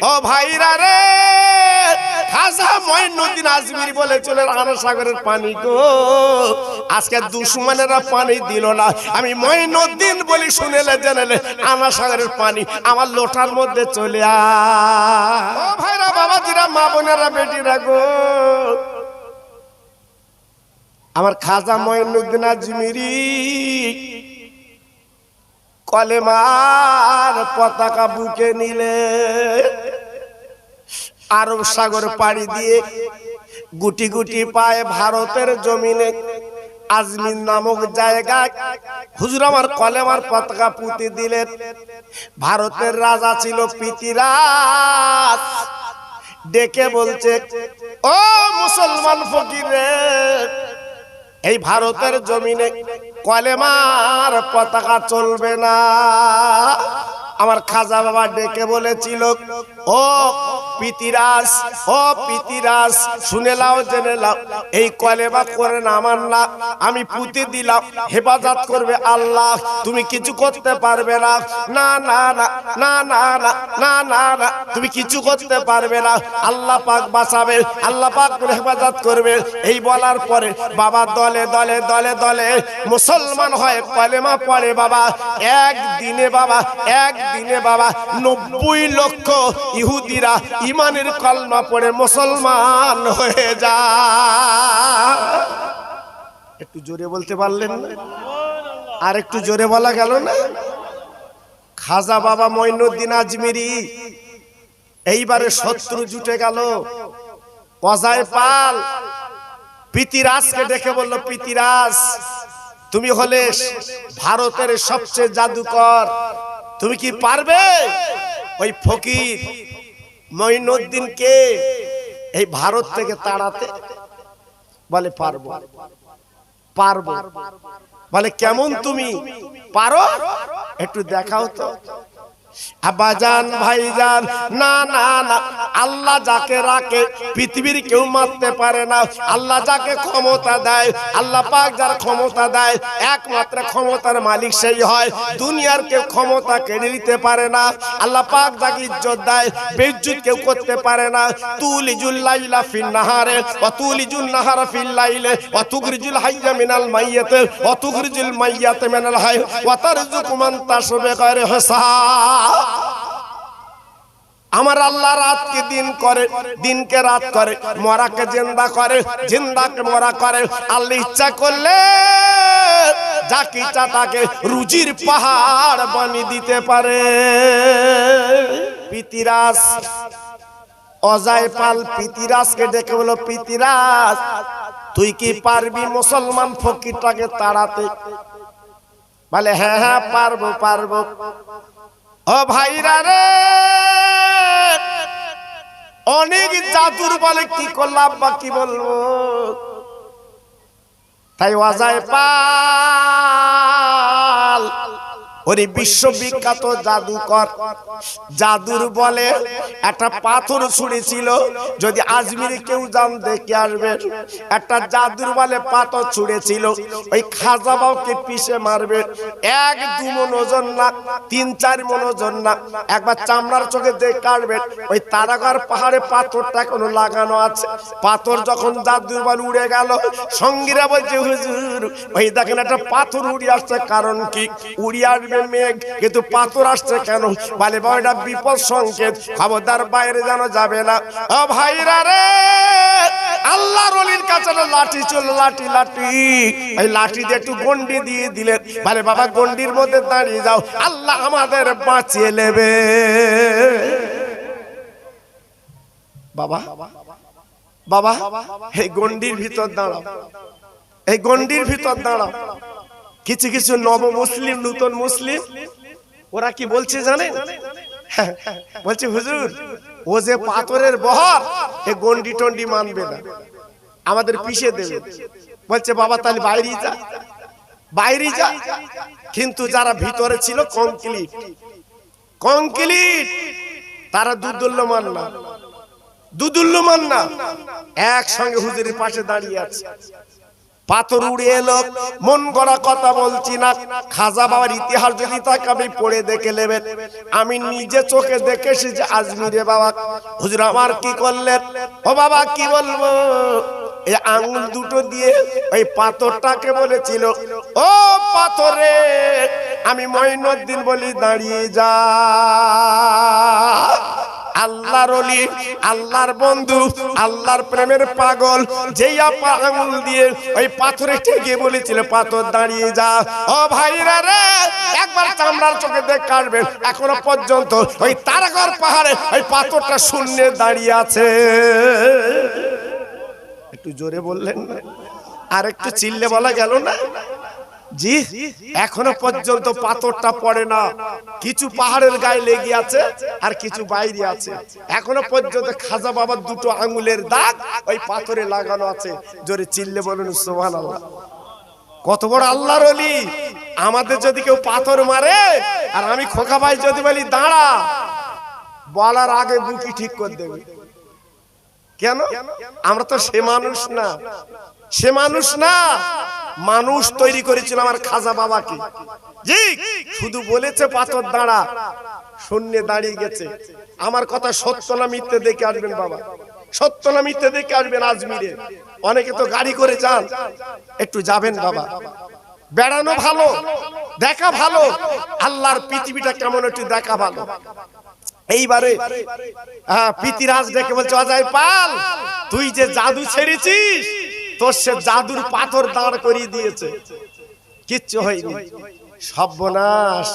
ও ভাইরা রে, খাজা মঈনুদ্দিন আজমিরি বলেছিলেন রানা সাগরের পানি গো, আজকে দুশমনেরা পানি দিল না, আমি মঈনুদ্দিন বলি শুনেলে জেনেলে রানা সাগরের পানি আমার লোটার মধ্যে চলে আয়। ও ভাইরা, বাবাজিরা, মা বোনেরা, বেটিরা গো, আমার খাজা মঈনুদ্দিন আজমিরি কলেমার পতাকা বুকে নিলে আরব সাগর পাড়ি দিয়ে গুটি গুটি পায়ে ভারতের জমিনে আজমির নামক জায়গায় হুজুর আমার কলেমার পতাকা পুঁতে দিলেন। ভারতের রাজা ছিল পৃথিরাজ, ডেকে বলছে, ও মুসলমান ফকির রে, এই ভারতের জমিনে কলেমার পতাকা চলবে না। আমার খাজা বাবা ডেকে বলেছিল, ও পৃথিরাজ, ও পৃথিরাজ, শুনে লাও, জেনে লাও, এই কলেমা করে না আমার না, আমি পুঁতে দিলাম, হেফাজত করবে আল্লাহ, তুমি কিছু করতে পারবে না, না না না না না না না না না, তুমি কিছু করতে পারবে না, আল্লাহ পাক বাঁচাবে, আল্লাহ পাক হেফাজত করবে। এই বলার পরে বাবা দলে দলে দলে দলে মুসলমান হয়, কলেমা পড়ে বাবা। একদিনে বাবা, একদিনে বাবা 90 লক্ষ ইহুদিরা ইমানের কলমা পড়ে মুসলমান হয়ে যায়। একটু জোরে বলতে পারলেন না? আর একটু জোরে বলা গেল না? খাজা বাবা মঈনুদ্দিন আজমিরি এইবারে শত্রু জুটে গেল। অজয় পাল পৃথিরাজকে ডেকে বলল, পৃথিরাজ, তুমি হলে ভারতের সবচেয়ে জাদুকর, তুমি কি পারবে ওই ফকির মঈনুদ্দিনকে এই ভারত থেকে তাড়াতে? বলে পারবো। পারবো। বলে কেমন তুমি পারো, একটু দেখাও তো। আব্বাজান, ভাইজান, না না না, আল্লাহ যাকে রাখে পৃথিবীর কেউ মারতে পারে না। আল্লাহ যাকে ক্ষমতা দেয়, আল্লাহ পাক যার ক্ষমতা দেয়, একমাত্র ক্ষমতার মালিক সেই হয়, দুনিয়ার কেউ ক্ষমতা কেড়ে নিতে পারে না। আল্লাহ পাক যাকে ইজ্জত দেয়, বেইজ্জত কেউ করতে পারে না। তুলিজুল লাইলা ফিন নাহারে ওয়া তুলিজুন নাহারা ফিল লাইলে ওয়া তুখরিজুল হাইয়া মিনাল মাইয়াতে ওয়া তুখরিজুল মাইয়াতে মিনাল হাই ওয়া তারযুকু মান তাশাউ বিগাইরি হিসাব। আমার আল্লাহ রাতকে দিন করে, দিনকে রাত করে, মরাকে জিন্দা করে, জিন্দাকে মরা করে। আল্লাহ ইচ্ছা করলে যাকে ইচ্ছা তাকে রুজির পাহাড় বানিয়ে দিতে পারে। পৃথিরাজ, অজয় পাল পৃথিরাজকে ডেকে বলো, পৃথিরাজ, তুই কি পারবি মুসলমান ফকিরটাকে তাড়াতে? বলে হ্যাঁ হ্যাঁ, পারবো পারবো। ও ভাইরা রে, অনেক জাদুর বলে কি করলাম বা কি বলবো। তাই অজয় পাল ওরে বিশ্ববিখ্যাত জাদুকর, জাদুর বলে একটা পাথর ছুঁড়েছিল, যদি আজমিরে কেউ যান দেখে আসবেন, একটা জাদুর বলে পাথর ছুঁড়েছিল, ওই খাজা বাবাকে পিষে মারবে। 1-2 মণ ওজন না, 3-4 মণ ওজন না, একবার চামড়ার চোখে দেখে আসবেন। ওই তারাগার পাহাড়ে পাথরটা এখনো লাগানো আছে। পাথর যখন জাদুর বলে উড়ে গেল, সঙ্গীরা বলছে, হুজুর ওই দেখেন একটা পাথর উড়ে আসছে, কারণ কি? উড়িয়ে আসবে মেঘ, কিন্তু পাথর আসছে কেন? বলে বাবা, এটা বিপদ সংকেত, খবরদার বাইরে যেন যাবে না। ও ভাইরা রে, আল্লাহর ওলির কাছে লাঠি ছিল, লাঠি লাঠি, এই লাঠি দিয়ে একটু গন্ডি দিয়ে দিলেন। বলে বাবা, গন্ডির মধ্যে দাঁড়িয়ে যাও, আল্লাহ আমাদের বাঁচিয়ে নেবে। বাবা বাবা, এই গন্ডির ভিতর দাঁড়াও, এই গন্ডির ভিতর দাঁড়াও। কিছু কিছু নব মুসলিম, নতুন মুসলিম, ওরা কি বলছে জানেন? বলছে, হুজুর ও যে পাথরের বহর, এই গন্ডি টন্ডি মানবে না, আমাদের পিষে দেবে। বলছে বাবা, তাহলে বাইরে যা, বাইরে যা। কিন্তু যারা ভিতরে ছিল কংক্রিট, কংক্রিট, তারা দুদুল্যমান না, দুদুল্যমান না, একসঙ্গে হুজুরের পাশে দাঁড়িয়ে আছে। পাথর উড়ে এলো। মন গড়া কথা বলছি না, খাজা বাবার ইতিহাস যদি তাকে আপনি পড়ে দেখে নেবেন। আমি নিজে চোখে দেখেছি যে আজমিরে বাবা হুজুর আমার কি করলেন। ও বাবা কি বলবো, এই আঙুল দুটো দিয়ে ওই পাথরটাকে বলেছিল, ও পাথরে আমি মঈনুদ্দিন বলি দাঁড়িয়ে যা। আল্লাহর ওলি, আল্লাহর বন্ধু, আল্লাহর প্রেমের পাগল যেই আপা আঙুল দিয়ে ওই পাথরে ঠেকিয়ে বলেছিল পাথর দাঁড়িয়ে যা। ও ভাইরা রে, একবার চামড়ার চোখে দেখে আসবেন, এখনো পর্যন্ত ওই তারাগড় পাহাড়ে ওই পাথরটা শূন্যে দাঁড়িয়ে আছে। একটু জোরে বললেন না, আর একটু চিল্লে বলা গেল না? জি, এখনো পর্যন্ত পাথরটা পড়ে না। কিছু পাহাড়ের গায়ে লেগে আছে আর কিছু বাইরে আছে। এখনো পর্যন্ত খাজা বাবার দুটো আঙ্গুলের দাগ ওই পাথরে লাগানো আছে। জোরে চিল্লে বলুন সুবহানাল্লাহ। কত বড় আল্লাহর ওলি। আমাদের যদি কেউ পাথর মারে আর আমি খোকা ভাই যদি বলি দাঁড়া, বলার আগে বুকি ঠিক করে দেবে। কেন? আমরা তো সে মানুষ না, সে মানুষ না। মানুষ তৈরি করেছিল আমার খাজা বাবাকে। জি, শুধু বলেছে পাথর দাঁড়া, শূন্যে দাঁড়িয়ে গেছে। আমার কথা সত্য না মিথ্যে দেখে আসবেন বাবা, সত্য না মিথ্যে দেখে আসবেন আজমিরে। অনেকে তো গাড়ি করে যান, একটু যাবেন বাবা, বেড়ানো ভালো, দেখা ভালো, আল্লাহর পৃথিবীটা কেমন একটু দেখা ভালো। এইবারে পিতিরাজ ডেকে বলছে, অজয় পাল তুই যে জাদু ছেড়েছিস, তোর সে জাদুর পাথর দাঁড় করিয়ে দিয়েছে, কিচ্ছু হয়নি। সর্বনাশ।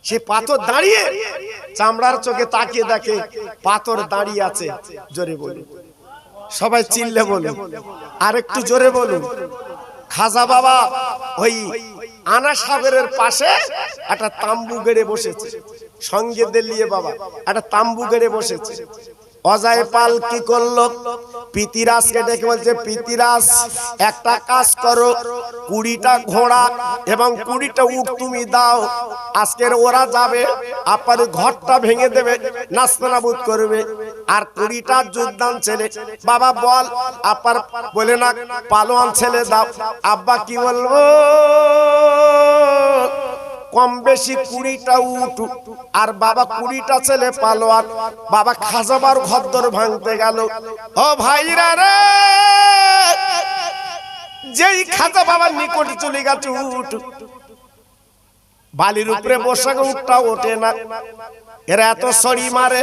সে পাথর দাঁড়িয়ে চামড়ার চোখে তাকিয়ে দেখে পাথর দাঁড়িয়ে আছে। জোরে বলুন সবাই, চিল্লে বলুন, আর একটু জোরে বলুন। খাজা বাবা ওই আনা সাগরের পাশে একটা তাম্বু গেড়ে বসেছে, সঙ্গে দিল্লিয়ে বাবা একটা তাম্বু গেড়ে বসেছে। অজয় পাল কি করলো, পিতিরাজকে ডেকে বলছে, পিতিরাজ একটা কাজ করো, 20টা ঘোড়া এবং 20টা উট তুমি দাও। আজকের ওরা যাবে, আপনার ঘরটা ভেঙে দেবে, নাস্তানাবুদ করবে। আর 20টা যোদ্ধান ছেলে, বাবা বল আপার বলে না পালোয়ান ছেলে দাও। আব্বা কি বলবো, কম বেশি 20টা উট আর বাবা 20টা ছেলে পালোয়ান। বাবা খাজাবার ঘরদর ভাঙতে গেল। ও ভাইরা রে, যেই খাজা বাবার নিকট চলে গেছে উট, বালির উপরে বসে উটটা ওঠে না। এরা এত সরি মারে,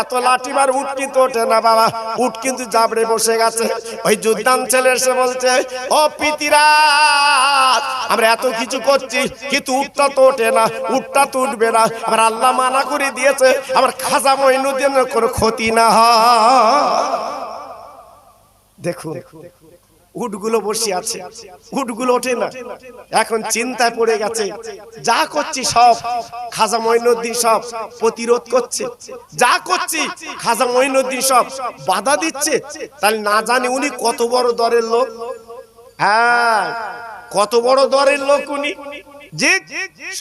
এত লাঠি মারে, উট কিন্তু ওঠে না বাবা, উট কিন্তু জাবড়ে বসে গেছে। ওই যোদ্ধান ছেলে এসে বলছে, ও পিতিরাজ আমরা এত কিছু করছি কিন্তু উটটা তো ওঠে না, উটটা তো উঠবে না। আমার আল্লাহ মানা করে দিয়েছে আমার খাজা মঈনুদ্দিনের কোনো ক্ষতি না হয়। দেখুন উটগুলো বসে আছে, উটগুলো ওঠে না। এখন চিন্তায় পড়ে গেছে, যা করছি সব খাজা মঈনুদ্দিন সব প্রতিরোধ করছে, যা করছি খাজা মঈনুদ্দিন সব বাধা দিচ্ছে। তাহলে না জানি উনি কত বড় দরের লোক। হ্যাঁ, কত বড় দরের লোক উনি। যে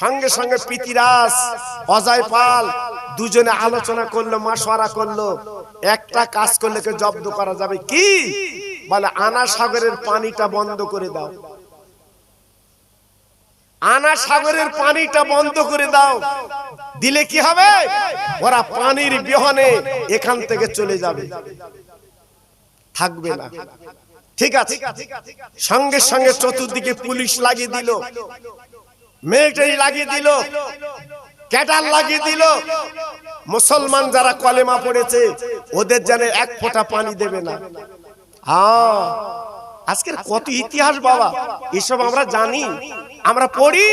সঙ্গে সঙ্গে পিতিরাজ অজয় পাল দুজনে আলোচনা করলো, মাশওয়ারা করলো, একটা কাজ করলে কে জব্দ করা যাবে। কি বলে, আনা সাগরের পানিটা বন্ধ করে দাও, আনা সাগরের পানিটা বন্ধ করে দাও। দিলে কি হবে, ওরা পানির বিহনে এখান থেকে চলে যাবে, থাকবে না। ঠিক আছে, সঙ্গে সঙ্গে চতুর্দিকে পুলিশ লাগিয়ে দিল, মিলিটারি লাগিয়ে দিল, ক্যাডার লাগিয়ে দিল। মুসলমান যারা কলেমা পড়েছে ওদের যেন এক ফোঁটা পানি দেবে না। আজকের কত ইতিহাস বাবা, এসব আমরা জানি, আমরা পড়ি।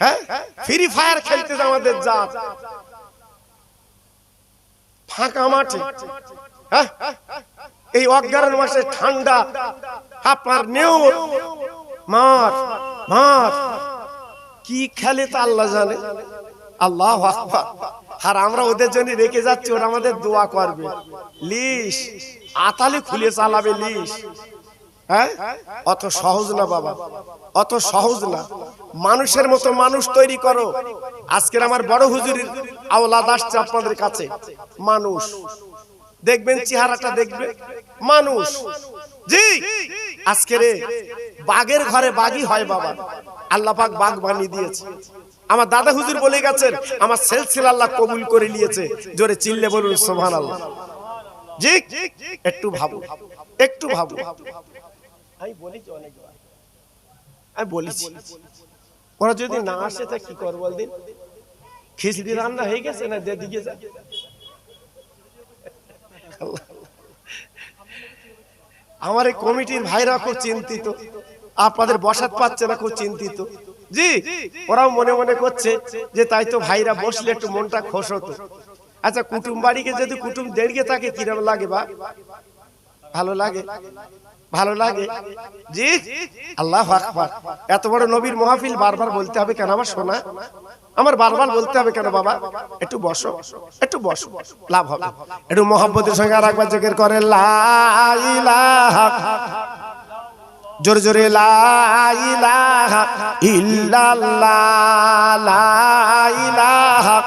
হ্যাঁ, ফ্রি ফায়ার খেলতে আমাদের জাত ফাঁকা মাঠে, হ্যাঁ এই অজ্ঞানের মাসে ঠান্ডা, আপনার নেও মাঠ মাঠ কি খেলে তা আল্লাহ জানে। আল্লাহু আকবার। আর আমরা ওদের জন্য রেখে যাচ্ছি, ওরা আমাদের দোয়া করবে। লিশ আতালে খুলে চালাবে লিশ। হ্যাঁ, অত সহজ না বাবা, অত সহজ না। মানুষের মতো মানুষ তৈরি করো। আজকের আমার বড় হুজুরের আওলাদ আসছে আপনাদের কাছে, মানুষ দেখবেন, চেহারাটা দেখবে মানুষ, জি আজকে রে বাঘের ঘরে বাঘই হয় বাবা, আল্লাহ পাক বাঘ বানিয়ে দিয়েছে। আমার দাদা হুজুর বলে গেছেন, আমার সিলসিলা আল্লাহ কবুল করে নিয়েছে। জোরে চিল্লে বলুন সুবহানাল্লাহ। জি একটু ভাবো, একটু ভাবো। আমি বলেছি অনেকবার, আমি বলেছি ওরা যদি না আসে তা কি করব বলদিন? খিচড়ি রান্না হয়ে গেছে না দিকে যা। আমার এই কমিটির ভাইরা খুব চিন্তিত, আপনাদের বসাত পাচ্ছে না, খুব চিন্তিত। জি ওরাও মনে মনে করছে যে তাই তো ভাইরা বসলে একটু মনটা খুশ হতো। আচ্ছা কুটুম বাড়িকে যদি কুটুম দেড়কে থাকে কিরকম লাগে বা? ভালো লাগে, ভালো লাগে। জি আল্লাহু আকবার। এত বড় নবীর মাহফিল বারবার বলতে হবে কেন আমার সোনা? আমার বারবার বলতে হবে কেন বাবা? একটু বসো, একটু বসো, লাভ হবে। একটু মোহাব্বতের সঙ্গে আর একবার জিকির করে লা ইলাহা, জোরে জোরে লা ইলাহা ইল্লাল্লাহ, লা ইলাহা।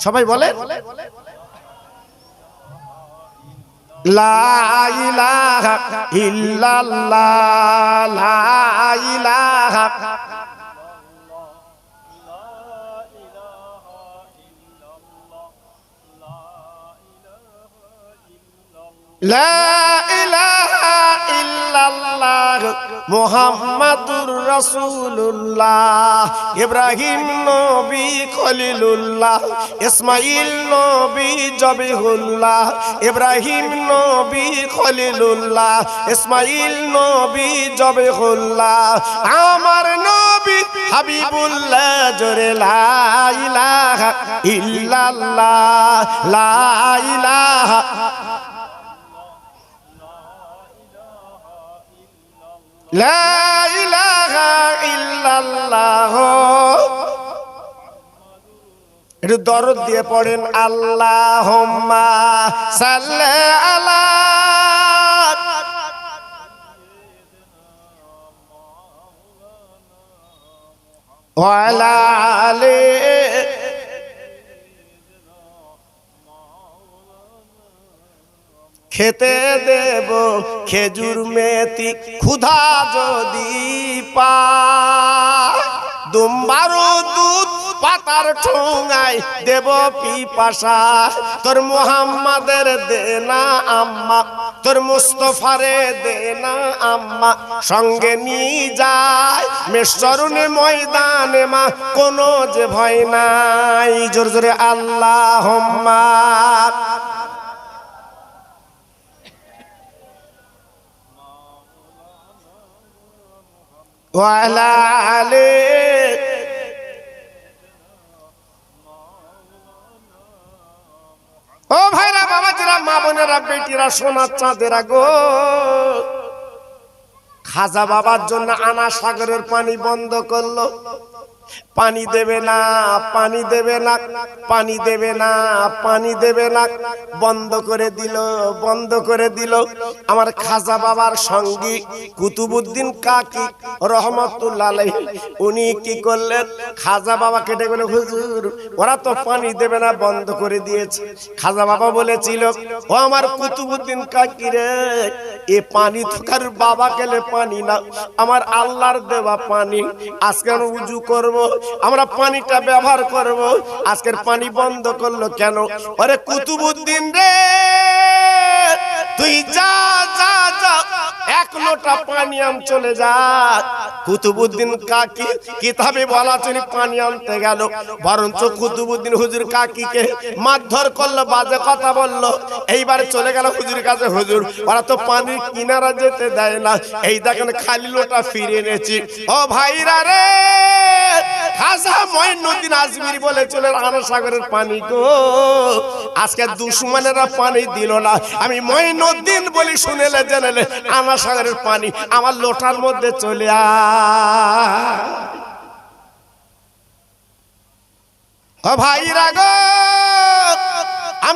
সবাই বলে লা ইলাহা ইল্লাল্লাহ, লা ইলাহা। লা ইলাহা ইল্লাল্লাহ মুহাম্মাদুর রাসূলুল্লাহ। ইব্রাহিম নবী খলিলুল্লাহ, ইসমাঈল নবী জবিহুল্লাহ। ইব্রাহিম নবী খলিলুল্লাহ, ইসমাঈল নবী জবিহুল্লাহ। আমার নবী হাবিবুল্লাহ। জোরে লা ইলাহা ইল্লাল্লাহ, লা ইলাহা। লা ইলাহা ইল্লাল্লাহ। একটু দরদ দিয়ে পড়েন আল্লাহুম্মা সাল্লি আলা ওয়া আলা আলি। খেতে দেব খেজুর মেথি ক্ষুধা যদি পায়, দুম্বারু দুধ পাতার ঠোঙায় দেব পিপাসা। তোর মুহাম্মাদের দেনা আম্মা, তোর মুস্তফারে দেনা আম্মা, সঙ্গে নিয়ে যায় মেশরুনে ময়দানে মা, কোনো যে ভয় নাই। জোরে জোরে আল্লাহুম্মা ওয়া আলা আলি। ও ভাইরা, বাবাজিরা, মা বোনেরা, বেটিরা, সোনার চাঁদেরা গো, খাজা বাবার জন্য আনা সাগরের পানি বন্ধ করলো। পানি দেবে না, পানি দেবে না, পানি দেবে না, পানি দেবে না, বন্ধ করে দিল, বন্ধ করে দিল। আমার খাজা বাবার সঙ্গী কুতুবউদ্দিন কাকি রহমাতুল্লাহ আলাইহি, উনি কি করলেন? খাজা বাবাকে ডেকে বলে, হুজুর ওরা তো পানি দেবে না, বন্ধ করে দিয়েছে। খাজা বাবা বলেছিল, ও আমার কুতুবউদ্দিন কাকি রে, এ পানি তো কার বাবা গেলে পানি না, আমার আল্লাহর দেওয়া পানি। আজকে আমরা উজু করব, আমরা পানিটা ব্যবহার করব, আজকের পানি বন্ধ করলো কেন? আরে কুতুবউদ্দিন রে, তুই যা যা যা, এক লোটা পানি আন, চলে যা। কুতুবউদ্দিন কাকি কিতাবে বলা চলি পানি আনতে গেল, বরঞ্চ কুতুবউদ্দিন হুজুর কাকিকে মারধর করলো, বাজে কথা বললো। এইবার চলে গেল হুজুর কাছে, হুজুর ওরা তো পানির কিনারা যেতে দেয় না, এই দেখেন খালি লোটা ফিরে এনেছি। ও ভাইরা রে, খাজা মঈনুদ্দিন আজমিরি বলেছিলেন আনা সাগরের পানি গো, আজকে দুশমনেরা পানি দিল না, আমি মঈনুদ্দিন বলি শুনেলে জেনেলে আনা সাগরের পানি আমার লোটার মধ্যে চলে আয়। ও ভাইরা গো,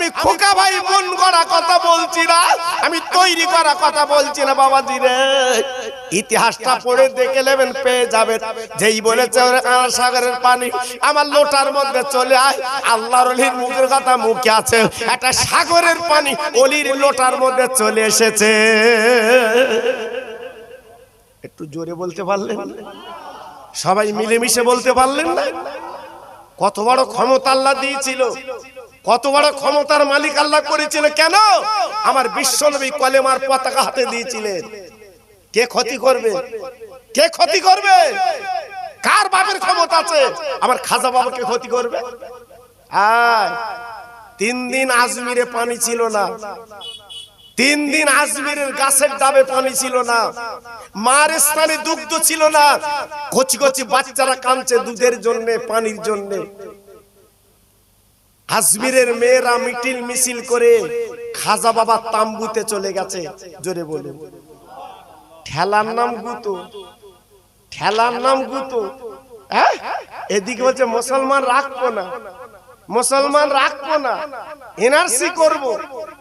আমি খোকা ভাই মন গড়া কথা বলছি না, আমি তৈরি করা কথা বলছি না বাবাজি রে। ইতিহাসটা পড়ে দেখে নেবেন, পেয়ে যাবেন। যেই বলেছে সাগরের পানি আমার লোটার মধ্যে চলে আয়, আল্লাহর ওলির মুখের কথা মুখে আছে, একটা সাগরের পানি ওলির লোটার মধ্যে চলে এসেছে। একটু জোরে বলতে পারলেন? সবাই মিলেমিশে বলতে পারলেন না? কত বড় ক্ষমতা আল্লাহ দিয়েছিল, কত বড় ক্ষমতার মালিক আল্লাহ করেছিল। কেন? আমার বিশ্বনবী কলেমার পতাকা হাতে দিয়েছিলেন। কে ক্ষতি করবে? কে ক্ষতি করবে? কার বাপের ক্ষমতা আছে আমার খাজা বাবাকে ক্ষতি করবে? আয় 3 দিন আজমিরে পানি ছিল না, 3 দিন আজমিরের গাছের ডাবে পানি ছিল না, মার স্থানে দুগ্ধ ছিল না, কচি কচি বাচ্চারা কাঁদছে দুধের জন্য, পানির জন্য। আজমিরের মেয়েরা মিটিল মিছিল করে খাজা বাবা তাম্বুতে চলে গেছে। জোরে বলুন। ঠেলার নাম গুতো, ঠেলার নাম গুতো। হ্যাঁ, এদিকে বলছে মুসলমান রাখবো না, মুসলমান রাখবো না, এনআরসি করব,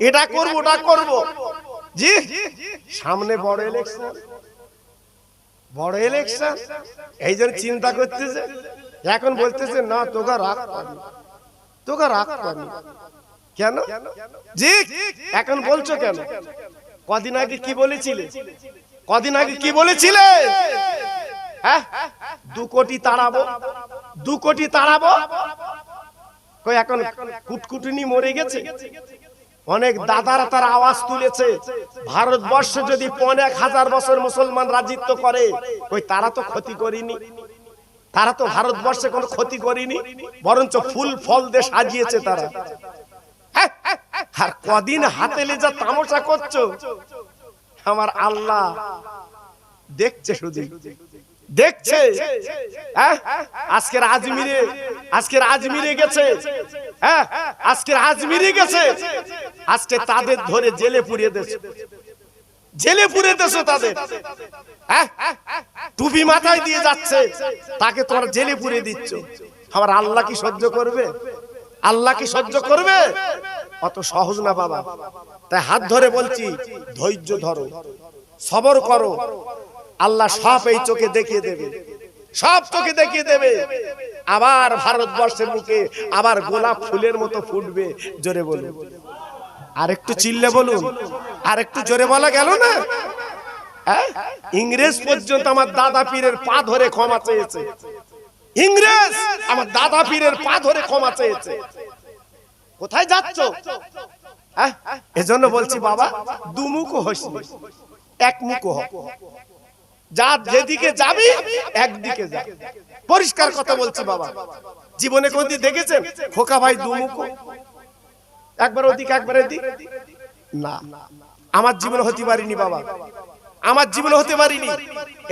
এটা করব, ওটা করব। জি, সামনে বড় ইলেকশন, বড় ইলেকশন, এই জন্য চিন্তা করতেছে। এখন বলতেছে না তোকে রাখবো, তোকে রাখবো। কেন? জি, এখন বলছো কেন? কদিন আগে কি বলেছিলে? কদিন আগে কি বলেছিলে? হ্যাঁ, 2 কোটি তাড়াবো, 2 কোটি তাড়াবো। কই এখন কুটকুটুনি মরে গেছে? অনেক দাদারা তার আওয়াজ তুলেছে, ভারতবর্ষ যদি 1,000 বছর মুসলমান রাজত্ব করে, কই তারা তো ক্ষতি করেনি, তারা তো ভারতবর্ষে কোনো ক্ষতি করেনি, বরঞ্চ ফুল ফল দিয়ে সাজিয়েছে তারা। আর কদিন হাতে লেজা তামাশা করছো, আমার আল্লাহ দেখছে, শুধু দেখছে। আজকের আজমিরে, আজকের আজমিরে গেছে, হ্যাঁ আজকের আজমিরে গেছে, আজকে তাদের ধরে জেলে পুরিয়ে দেশ, জেলে পুরিয়ে দেশ তাদের। টুপি মাথায় দিয়ে যাচ্ছে, তাকে তোমরা জেলে পুরিয়ে দিচ্ছ। আমার আল্লাহ কি সহ্য করবে? আল্লাহ কি সহ্য করবে? অত সহজ না বাবা। তাই হাত ধরে বলছি, ধৈর্য ধরো, সবর করো, আল্লাহ সব এই চোখে দেখিয়ে দেবে, সব চোখে দেখিয়ে দেবে। আবার ভারতবর্ষের মুখে আবার গোলাপ ফুলের মতো ফুটবে। জোরে বলুন, আর একটু চিল্লে বলুন, আর একটু জোরে বলা গেল না? ইংরেজ পর্যন্ত আমার দাদা পীরের পা ধরে ক্ষমা চেয়েছে, ইংরেজ আমার দাদা পীরের পা ধরে ক্ষমা চেয়েছে। কোথায় যাচ্ছ? এজন্য বলছি বাবা, দুমুখ হইস, এক মুখ হ। যা যেদিকে যাবি একদিকে যা। পরিষ্কার কথা বলছি বাবা। জীবনে কোনদিন দেখেছেন খোকা ভাই দুমুখ? একবার ওদিকে একবার এদিক না। আমার জীবনে হতে পারিনি বাবা, আমার জীবনে হতে পারিনি।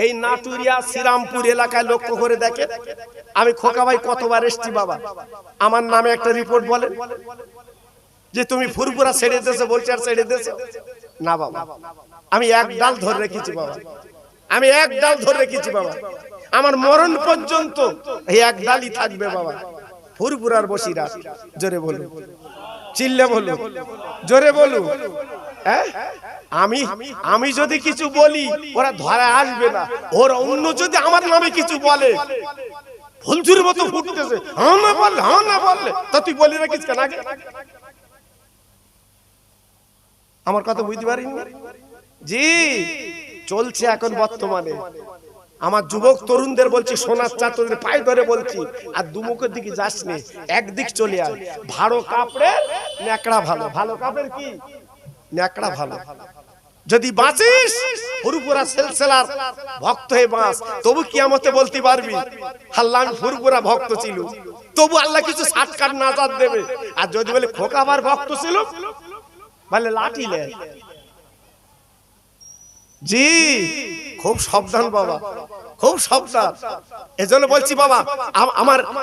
এই নাটুরিয়া শ্রীরামপুর এলাকায় লক্ষ্য করে দেখে আমি খোকা ভাই কতবার এসেছি বাবা। আমার নামে একটা রিপোর্ট বলেন যে তুমি ফুরফুরা ছেড়ে দিয়েছো, বলছি আর ছেড়ে দিয়েছো না বাবা। আমি এক ডাল ধরে রেখেছি বাবা, আমি এক ডাল ধরে রেখেছি বাবা। আমার মরণ পর্যন্ত এই এক ডালই থাকবে বাবা, ফুরফুরার বসিরা। জোরে বলুন, চিল্লে বলুন, জোরে বলুন। আমি যদি কিছু বলি ওরা ধরে আসবে না, ওরা অন্য যদি আমার নামে কিছু বলে ফুলঝুর মতো ফুটতেছে, হ্যাঁ না বললে, হ্যাঁ না বললে, তা তুই বলি রাখিস কেন আগে? আমার কথা বুঝতে পারিনি? জি, চলছে এখন বর্তমানে। আমার যুবক তরুণদের বলছি, সোনার চাঁদের পায়ে ধরে বলছি, আর দুমুখের দিকে যাস নে, একদিক চলে আয়। ভালো কাপড়ের ন্যাকড়া ভালো, ভালো কাপড়ের কি ন্যাকড়া ভালো। যদি বাঁচিস ফুরফুরা সিলসিলার ভক্ত হয়ে বাঁচ, তবু কিয়ামতে বলতে পারবি আল্লাহ আমি ফুরফুরা ভক্ত ছিল, তবু আল্লাহ কিছু শর্টকাট নাজাত দেবে। আর যদি বলে খোকা আবার ভক্ত ছিল, বলে লাঠি লে। জি, খুব সাবধান বাবা, খুব সাবধান। এজন্য বলছি বাবা,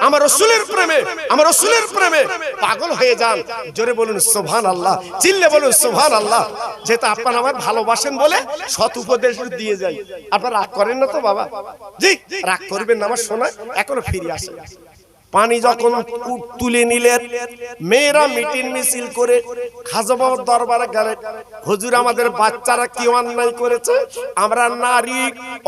আমার রাসূলের প্রেমে, আমার রাসূলের প্রেমে পাগল হয়ে যান। জোরে বলুন সুবহানাল্লাহ, চিল্লে বলুন সুবহানাল্লাহ। যেটা আপনারা আমার ভালোবাসেন বলে সৎ উপদেশ দিয়ে যাই। আপনারা রাগ করেন না তো বাবা? জি, রাগ করবেন না আমার সোনা, এখনো ফিরে আসে। পানি যখন তুলে নিলেন, মেয়েরা মিটিং মিছিল করে খাজা বাবার দরবারে গেলেন, হুজুর আমাদের বাচ্চারা কি অন্যায় করেছে, আমরা নারী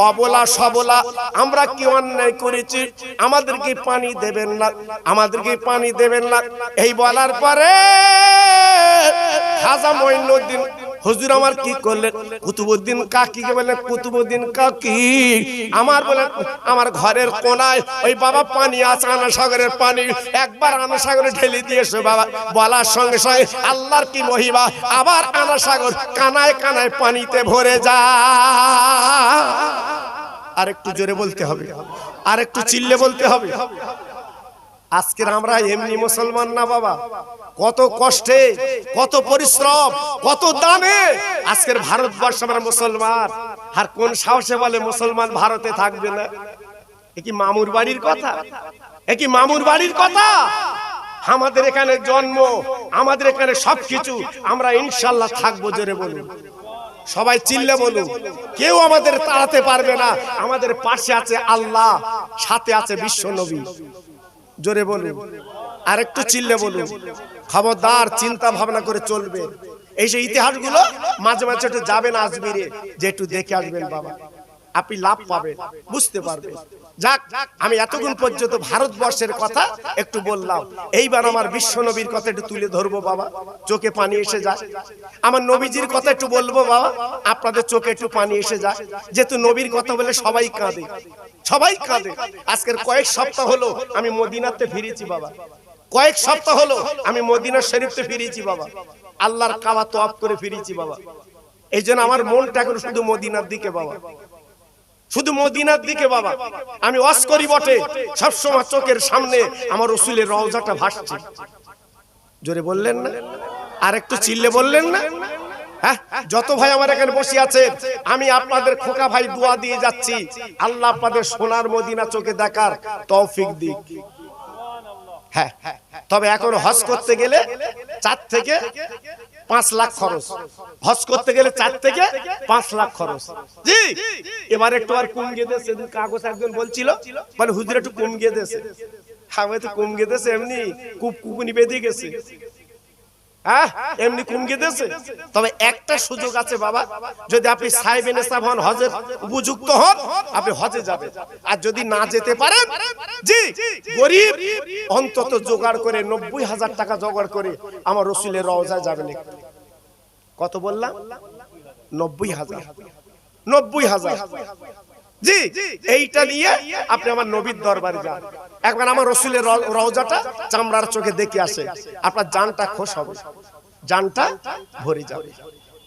অবলা সবলা, আমরা কি অন্যায় করেছি, আমাদেরকে পানি দেবেন না, আমাদেরকে পানি দেবেন না। এই বলার পরে খাজা মঈনুদ্দিন হুজুর আমার কি করলেন, কুতুবউদ্দিন কাকিকে বললেন, কুতুবউদ্দিন কাকি আমার বলেন আমার ঘরের কোনায় ওই বাবা পানি আছে, আনা সাগরের পানি, একবার আনা সাগরে ঢেলে দিয়েছে বাবা। বলার সঙ্গে সঙ্গে আল্লাহর কি মহিমা, আবার আনা সাগর কানায় কানায় পানিতে ভরে যায়। আর একটু জোরে বলতে হবে, আর একটু চিল্লে বলতে হবে। আজকের আমরা এমনি মুসলমান না বাবা, কত কষ্টে, কত পরিশ্রম, কত দামে আজকের ভারতবর্ষ আমরা মুসলমান। আর কোন সাহসে বলে মুসলমান ভারতে থাকবে না? এ কি মামুর বাড়ির কথা? এ কি মামুর বাড়ির কথা? আমাদের এখানে জন্ম, আমাদের এখানে সবকিছু, আমরা ইনশাআল্লাহ থাকবো। জোরে বলুন, সবাই চিল্লে বলুন। কেউ আমাদের তাড়াতে পারবে না। আমাদের পাশে আছে আল্লাহ, সাথে আছে বিশ্ব নবী। জোরে বলুন, আর একটু চিল্লে বলুন। খবরদার চিন্তা ভাবনা করে চলবে। এই যে ইতিহাসগুলো মাঝে মাঝে একটু যাবেন আজমিরে, যে একটু দেখে আসবেন বাবা, আপনি লাভ পাবেন, বুঝতে পারবেন। যাক, আমি এতক্ষণ পর্যন্ত ভারতবর্ষের কথা একটু বললাম, এইবার আমার বিশ্ব নবীর কথা একটু তুলে ধরবো বাবা, চোখে পানি এসে যায়। আমার নবীজির কথা একটু বলবো বাবা, আপনাদের চোখে একটু পানি এসে যায়। যেহেতু নবীর কথা বলে সবাই কাঁদে, সবাই কাঁদে। আজকের কয়েক সপ্তাহ হলো আমি মদিনাতে ফিরেছি বাবা, কয়েক সপ্তাহ হলো আমি মদিনা শরীফতে ফিরেছি বাবা, আল্লাহর কাবা তওয়াফ করে ফিরেছি বাবা। এই জন্য আমার মনটা এখন শুধু মদিনার দিকে বাবা, শুধু মদিনার দিকে বাবা। আমি ওয়াজ করি বটে, সবসময় চোখের সামনে আমার রাসূলের রওজাটা ভাসছে। জোরে বললেন না? আর একটু চিল্লে বললেন না? হ্যাঁ, যত ভাই আমার এখানে বসে আছে, আমি আপনাদের খোকা ভাই দোয়া দিয়ে যাচ্ছি, আল্লাহ আপনাদের সোনার মদিনা চোখে দেখার তৌফিক দিক। হ্যাঁ, তবে এখন হজ করতে গেলে 4 থেকে 5 লাখ খরচ, হজ করতে গেলে 4 থেকে 5 লাখ খরচ। জি, এবার একটু আর কমিয়ে দিয়েছে। কাগজ একজন বলছিল, মানে হুজুর একটু কমিয়ে দিয়েছে। আমি তো কমিয়ে দিয়েছে, এমনি কুকুনি বেঁধে গেছে। হ্যাঁ, এমনি কমিয়ে দিয়েছে। তবে একটা সুযোগ আছে বাবা, যদি আপনি সাহেব নেশাব হন, হজের উপযুক্ত হন, আপনি হজে যাবেন। আর যদি না যেতে পারেন, জি গরিব অন্তত জোগাড় করে 90,000 টাকা জোগাড় করে আমার রাসূলের রওজায় যাবেন। কত বললাম? 90,000। 90,000। জি, এইটা নিয়ে আপনি আমার নবীর দরবারে যান, একবার আমার রাসূলের রওজাটা চামড়ার চোখে দেখে আসে, আপনার জানটা খুশ হবে, জানটা ভরে যাবে।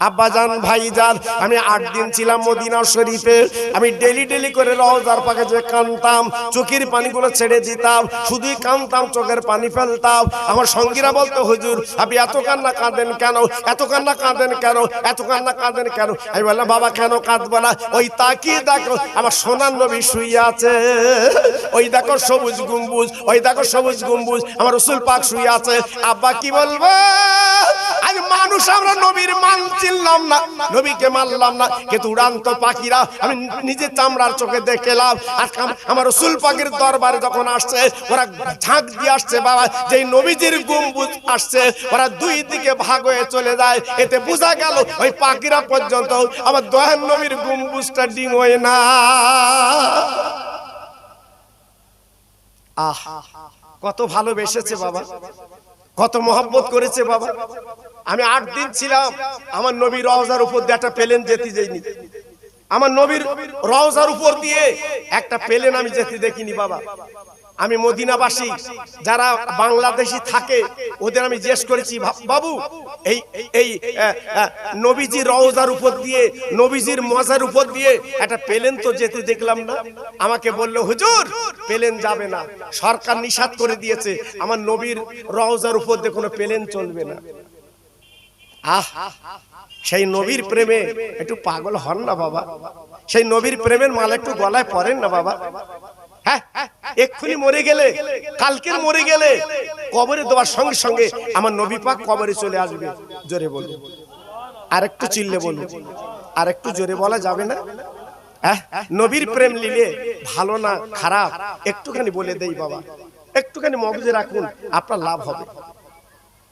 আব্বাজান ভাইজান, আমি 8 দিন ছিলাম মদিনা শরীফে। আমি ডেলি ডেলি করে রওজার পাকে যে কাঁদতাম, চোখের পানিগুলো ছেড়ে দিতাম, শুধুই কাঁদতাম, চোখের পানি ফেলতাম। আমার সঙ্গীরা বলতো, হুজুর আপনি এত কান্না কাঁদেন কেন, এত কান্না কাঁদেন কেন, এত কান্না কাঁদেন কেন? আমি বললাম, বাবা কেন কাঁদবো না? ওই তাকিয়ে দেখো আমার সোনার নবী শুয়ে আছে, ওই দেখো সবুজ গম্বুজ, ওই দেখো সবুজ গম্বুজ, আমার রাসূল পাক শুয়ে আছে। আব্বা কি বলবো, আজ মানুষ আমরা নবীর মান চিনলাম না, নবীকে মানলাম না, কিন্তু উড়ান্ত পাখিরা আমি নিজে চামড়ার চোখে দেখলাম। আর আমার রাসূল পাকের দরবারে যখন আসছে, ওরা ঝাঁক দিয়ে আসছে বাবা, যেই নবীজির গম্বুজ আসছে, ওরা দুই দিকে ভাগ হয়ে চলে যায়। এতে বোঝা গেল ওই পাখিরা পর্যন্ত আমার দয়ার নবীর গম্বুজটা ডিং হয় না। আহ, কত ভালোবেসেছে বাবা, কত মহব্বত করেছে বাবা। আমি 8 দিন ছিলাম, আমার নবীর রওজার উপর দিয়ে একটা প্লেন যেতে যায়নি, আমার নবীর রওজার উপর দিয়ে একটা প্লেন আমি যেতে দেখিনি বাবা। আমি মদিনাবাসী যারা বাংলাদেশি থাকে ওদের আমি জিজ্ঞেস করেছি, বাবু এই এই নবীজির রওজার উপর দিয়ে, নবীজির মজার উপর দিয়ে একটা প্লেন তো যেতে দেখলাম না। আমাকে বললো, হুজুর প্লেন যাবে না, সরকার নিষেধ করে দিয়েছে, আমার নবীর রওজার উপর দিয়ে কোনো প্লেন চলবে না। আহ, সেই নবীর প্রেমে একটু পাগল হন না বাবা, সেই নবীর প্রেমের মালা একটু গলায় পরেন না বাবা। হ্যাঁ, এক্ষুনি মরে গেলে, কালকের মরে গেলে কবরে দেওয়ার সঙ্গে সঙ্গে আমার নবী পাক কবরে চলে আসবে। জোরে বলুন, আর একটু চিল্লে বলুন, আর একটু জোরে বলা যাবে না? নবীর প্রেম নিলে ভালো না খারাপ একটুখানি বলে দেই বাবা। একটুখানি মগজে রাখুন, আপনার লাভ হবে।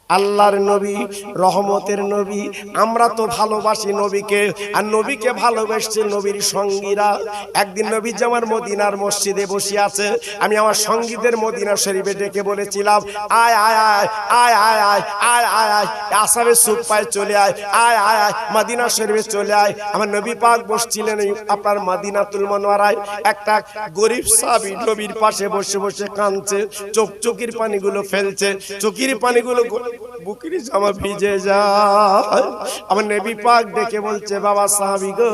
আল্লাহর নবী, রহমতের নবী, আমরা তো ভালোবাসি নবীকে, আর নবীকে ভালোবাসছে নবীর সঙ্গীরা। একদিন নবী আমার মদিনার মসজিদে বসে আছে, আমি আমার সঙ্গীদের মদিনা শরীফে ডেকে বলেছিলাম, আয় আয় আয় আয় আয় আয় আয় আয় আয় আসামে সুপ পায় চলে আয়, আয় আয় আয় মদিনা শরীফে চলে আয়। আমার নবী পাক বসছিলেন আপনার মদিনাতুল মুনাওয়ারায়। একটা গরিব সাহাবী নবীর পাশে বসে বসে কাঁদছে, চোখের পানিগুলো ফেলছে, চোখের পানিগুলো বুকের জামা ভিজে যায়। আমার নবী পাক ডেকে বলছে, বাবা সাহাবী গো,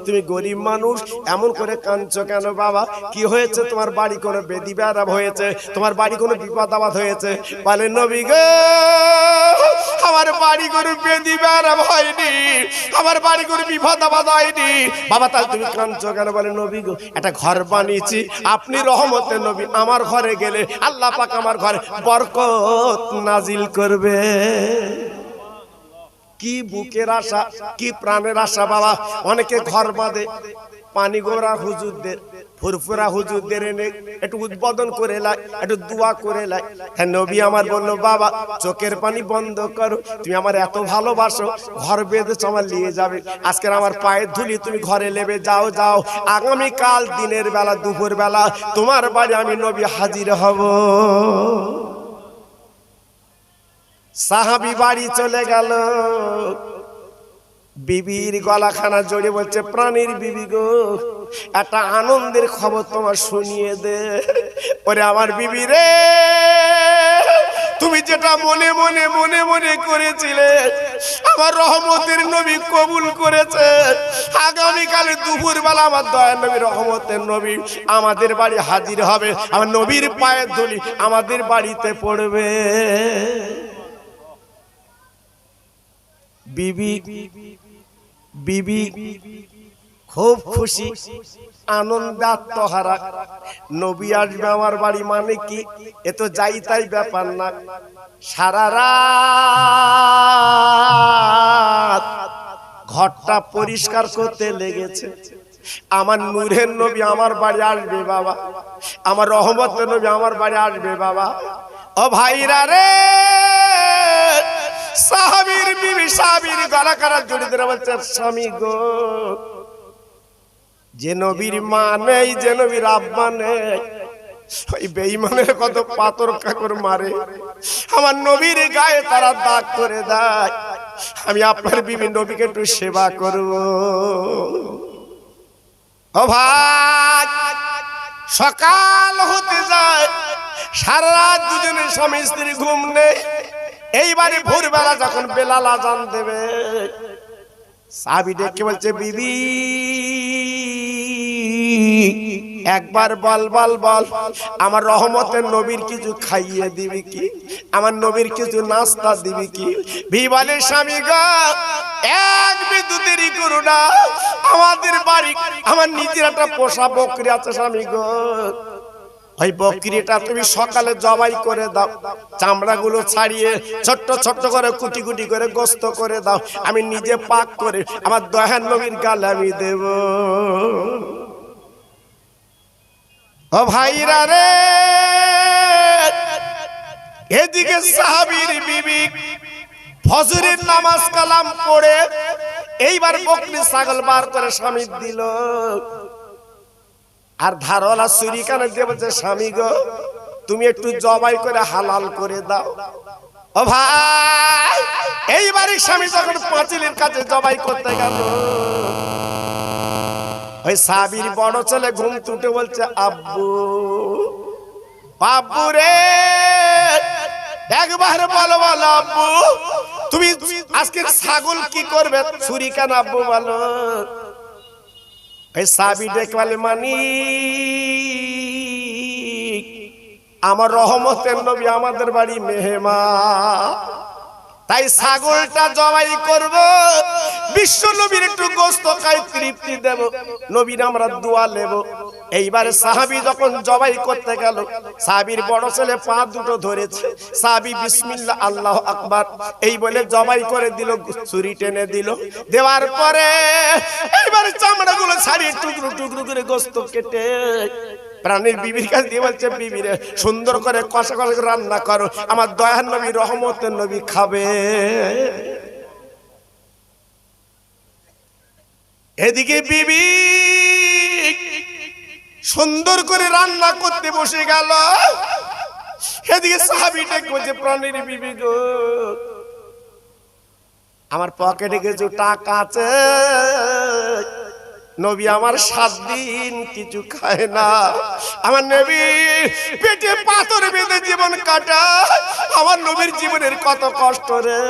তুমি গরিব মানুষ, এমন করে কাঁদছো কেন বাবা? কি হয়েছে? তোমার বাড়ি কোনো বেদি বেড়াব হয়েছে? তোমার বাড়ি কোনো বিপদ আপদ হয়েছে? বলে, নবী গো, আমার বাড়ি কোনো বেদি বেড়াব হয়নি, আমার বাড়ি কোনো বিপদ আপদ হয়নি। বাবা তাহলে তুমি কাঁদছো কেন? বলে, নবী গো, একটা ঘর বানিয়েছি, আপনি রহমতের নবী, আমার ঘরে গেলে আল্লাহ পাক আমার ঘরে বরকত নাজিল করবে। কি বুকের আশা, কি প্রাণের আশা বাবা। অনেকে ঘর বাঁধে, পানি গোরা হুজুরদের, ফুরফুরা হুজুরদের এনে একটু উদ্বোধন করে লাই, একটু দোয়া করে লাই। হ্যাঁ, নবী আমার বললো, বাবা চোখের পানি বন্ধ করো, তুমি আমার এত ভালোবাসো, ঘর বেঁধেছো, আমার নিয়ে যাবে। আজকের আমার পায়ের ধুলি তুমি ঘরে নেবে, যাও যাও, আগামীকাল দিনের বেলা দুপুর বেলা তোমার বাড়ি আমি নবী হাজির হব। সাহাবী বাড়ি চলে গেল, বিবির গলাখানা জড়িয়ে বলছে, প্রাণীর বিবি গো, একটা আনন্দের খবর তোমার শুনিয়ে দে। ওরে আমার বিবি রে, তুমি যেটা মনে মনে মনে মনে করেছিলে, আমার রহমতের নবী কবুল করেছে। আগামীকালে দুপুর বেলা আমার দয়ার নবী, রহমতের নবী আমাদের বাড়ি হাজির হবে, আমার নবীর পায়ের ধুলি আমাদের বাড়িতে পড়বে। বিবি বিবি খুব খুশি, আনন্দে আত্মহারা। নবী আসবে আমার বাড়ি মানে কি, এ তো যাই তাই ব্যাপার না। সারা রাত ঘরটা পরিষ্কার করতে লেগেছে। আমার নূরের নবী আমার বাড়ি আসবে বাবা, আমার রহমতের নবী আমার বাড়ি আসবে বাবা। ও ভাইরা রে, সাহাবীর বিবি সাহাবীর গলা কারা জড়িয়ে ধরে বলছে, স্বামী গো, যে নবীর মা নেই, যে নবীর আব্বা নেই, ওই বেঈমানের কত পাথর কাকর মারে, আমার নবীর গায়ে তারা দাগ করে দেয়। আমি আপনার বিবি নবীকে একটু সেবা করব। ও ভাই, সকাল হতে যায়, সারা রাত দুজনের স্বামী স্ত্রী ঘুম নেই। এইবারে ভোরবেলা যখন বেলাল আযান দেবে, সাহাবী ডেকে বলছে, বিবি একবার বল বল বল, আমার রহমতের নবীর কিছু খাইয়ে দিবি কি, আমার নবীর কিছু নাস্তা দিবি কি? বিবি বলে, স্বামী গো, এক বিন্দু দেরি করো না, আমাদের বাড়ি আমার নিজের একটা পোষা বকরি আছে, স্বামী গো, ওই বকরিটা তুমি সকালে জবাই করে দাও, চামড়াগুলো ছাড়িয়ে ছোট্ট ছোট্ট করে কুটি কুটি করে গোস্ত করে দাও, আমি নিজে পাক করে আমার দয়ার নবীর গালে আমি দেব। ও ভাইরা রে, এদিকে সাহাবীর বিবি ফজরের নামাজ কালাম পড়ে এইবার বকরি ছাগল বার করে স্বামী দিল, আর ধারওয়ালা ছুরি কানে দিয়ে বলছে, স্বামী গো, তুমি একটু জবাই করে হালাল করে দাও। ও ভাই, এইবারে স্বামী যখন পাঁচিলের কাছে জবাই করতে গেল, ওই সাহাবীর বড় ছেলে ঘুম তুটে বলছে, আব্বু আব্বু রে, একবার বলো বলো আব্বু, তুমি আজকে ছাগল কি করবে, ছুরি কান আব্বু বলো। এই সাহাবী ডেকে বলে, মানিক, আমার রহমতের নবী আমাদের বাড়ি মেহমান, তাই ছাগলটা জবাই করব, বিশ্ব নবীর একটু গোশত খাই, তৃপ্তি দেব, নবীর আমরা দোয়া নেব। এইবারে সাহাবী যখন জবাই করতে গেল, সাহাবীর বড় ছেলে পা দুটো ধরেছে, সাহাবী বিসমিল্লাহ আল্লাহু আকবার এই বলে জবাই করে দিল, ছুরি টেনে দিল, দেওয়ার পরে এইবারে চামড়াগুলো ছাড়িয়ে টুকরো টুকরো করে গোশত কেটে প্রাণীর বিবির কাছে দিয়ে বলছে, বিবিরে সুন্দর করে কষা কষা করে রান্না করো, আমার দয়ার নবী রহমতের নবী খাবে। এদিকে বিবি সুন্দর করে রান্না করতে বসে গেল, এদিকে সাহাবীটা বলছে, প্রাণীর বিবি গো, আমার পকেটে কিছু টাকা আছে, নবী আমার 7 দিন কিছু খায় না, আমার নবী পেটে পাথর বেঁধে জীবন কাটায়, আমার নবীর জীবনের কত কষ্ট রে।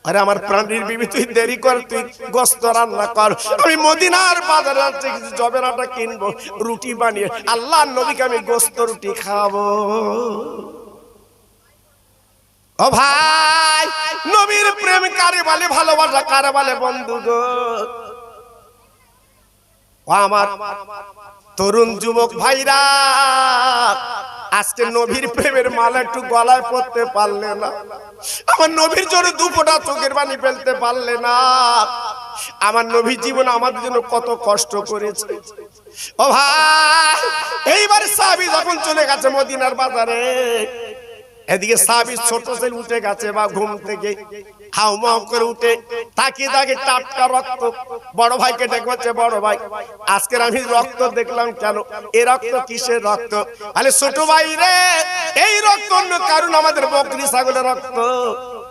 আরে আমার প্রাণীর বিবি, তুই দেরি কর, তুই গোশত রান্না কর, আমি মদিনার বাজারে আছে কিছু জবের আটা কিনবো, রুটি বানিয়ে আল্লাহর নবীকে আমি গোশত রুটি খাওয়াবো। ও ভাই, নবীর প্রেম কারে বলে, ভালোবাসা কারে বলে বন্ধু গো। ও আমার তরুণ যুবক ভাইরা, আজকে নবীর প্রেমের মালা একটু গলায় পড়তে পারলে না, আমার নবীর জন্য 2 ফোঁটা চোখের পানি ফেলতে পারলে না। আমার নবী জীবন আমাদের জন্য কত কষ্ট করেছে। ও ভাই, এইবার সাহাবী যখন চলে গেছে মদিনার বাজারে, এদিকে সাহাবী ছোট ছেলে উঠে গেছে বা ঘুম থেকে হাউমাউ করে উঠে তাকিয়ে তাকে টাটকা রক্ত, বড় ভাইকে ডেকে বলছে, বড় ভাই আজকের আমি রক্ত দেখলাম, কেন এই রক্ত কিসের রক্ত? আরে ছোট ভাই রে, এই রক্ত অন্য কারণ, আমাদের বকরি ছাগলের রক্ত,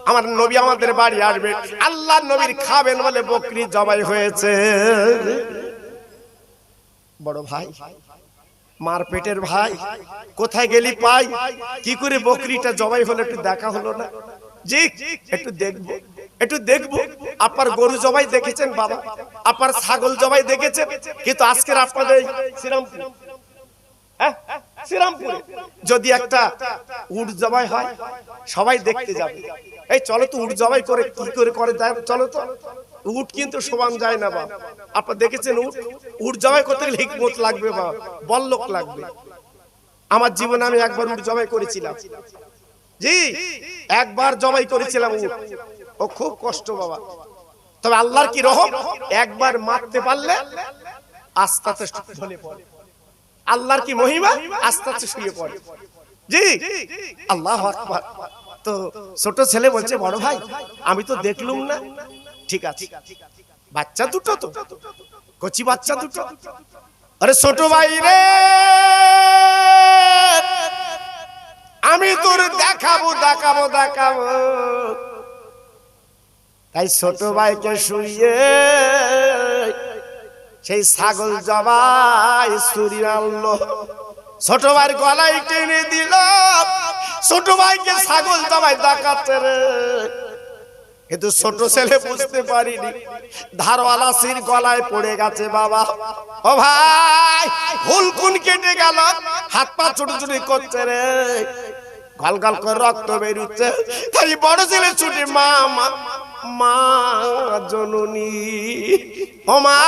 আমার নবী আমাদের বাড়ি আসবে, আল্লাহর নবীর খাবেন বলে বকরি জবাই হয়েছে। বড় ভাই, মার পেটের ভাই, কোথায় গেলি পাই, কি করে বকরিটা জবাই হলো একটু দেখা হলো না? জি একটু দেখবো, একটু দেখবো। আপনার গরু জবাই দেখেছেন বাবা, আপনার ছাগল জবাই দেখেছেন, কিন্তু আজকের আপনাদের শ্রীরামপুরে যদি একটা উট জবাই হয় সবাই দেখতে যাবে, এই চলো তো উট জবাই করে কি করে করে চলো তো। উট কিন্তু সমান যায় না বাবা, আপনারা দেখেছেন উট জবাই করতে গেলে হিকমত লাগবে বাবা, বল্লক লাগবে। আমার জীবনে আমি একবার উট জবাই করেছিলাম, জি একবার জবাই করেছিলাম উট, ও খুব কষ্ট বাবা, তবে আল্লাহর কি রহম, একবার মারতে পারলে আস্তে আস্তে ঢলে পড়ে, আল্লাহর কি মহিমা, আস্তে আস্তে শুয়ে পড়ে। জি আল্লাহু আকবার। তো ছোট ছেলে বলছে, বড় ভাই আমি তো দেখলুম না। ঠিক আছে, বাচ্চা দুটো তো, কচি বাচ্চা দুটো। আরে ছোট ভাই রে, আমি তোর দেখাবো দেখাবো দেখাবো। তাই ছোট ভাইকে শুইয়ে সেই ছাগল জবাই ছুরি আনলো, ছোট ভাইয়ের গলায় টেনে দিল, ছোট ভাইকে ছাগল জবাই দেখাচ্ছে রে। কিন্তু ছোট ছেলে বুঝতে পারিনি ধারওয়ালা সির গলায় পড়ে গেছে বাবা। ও ভাই, হুলকুন কেটে গেল, হাত পা ছোট ছোট করছে রে, গল গল করে রক্ত বেরোচ্ছে। তাই বড় ছেলে ছুটে, মা মা মা জননী, ও মা,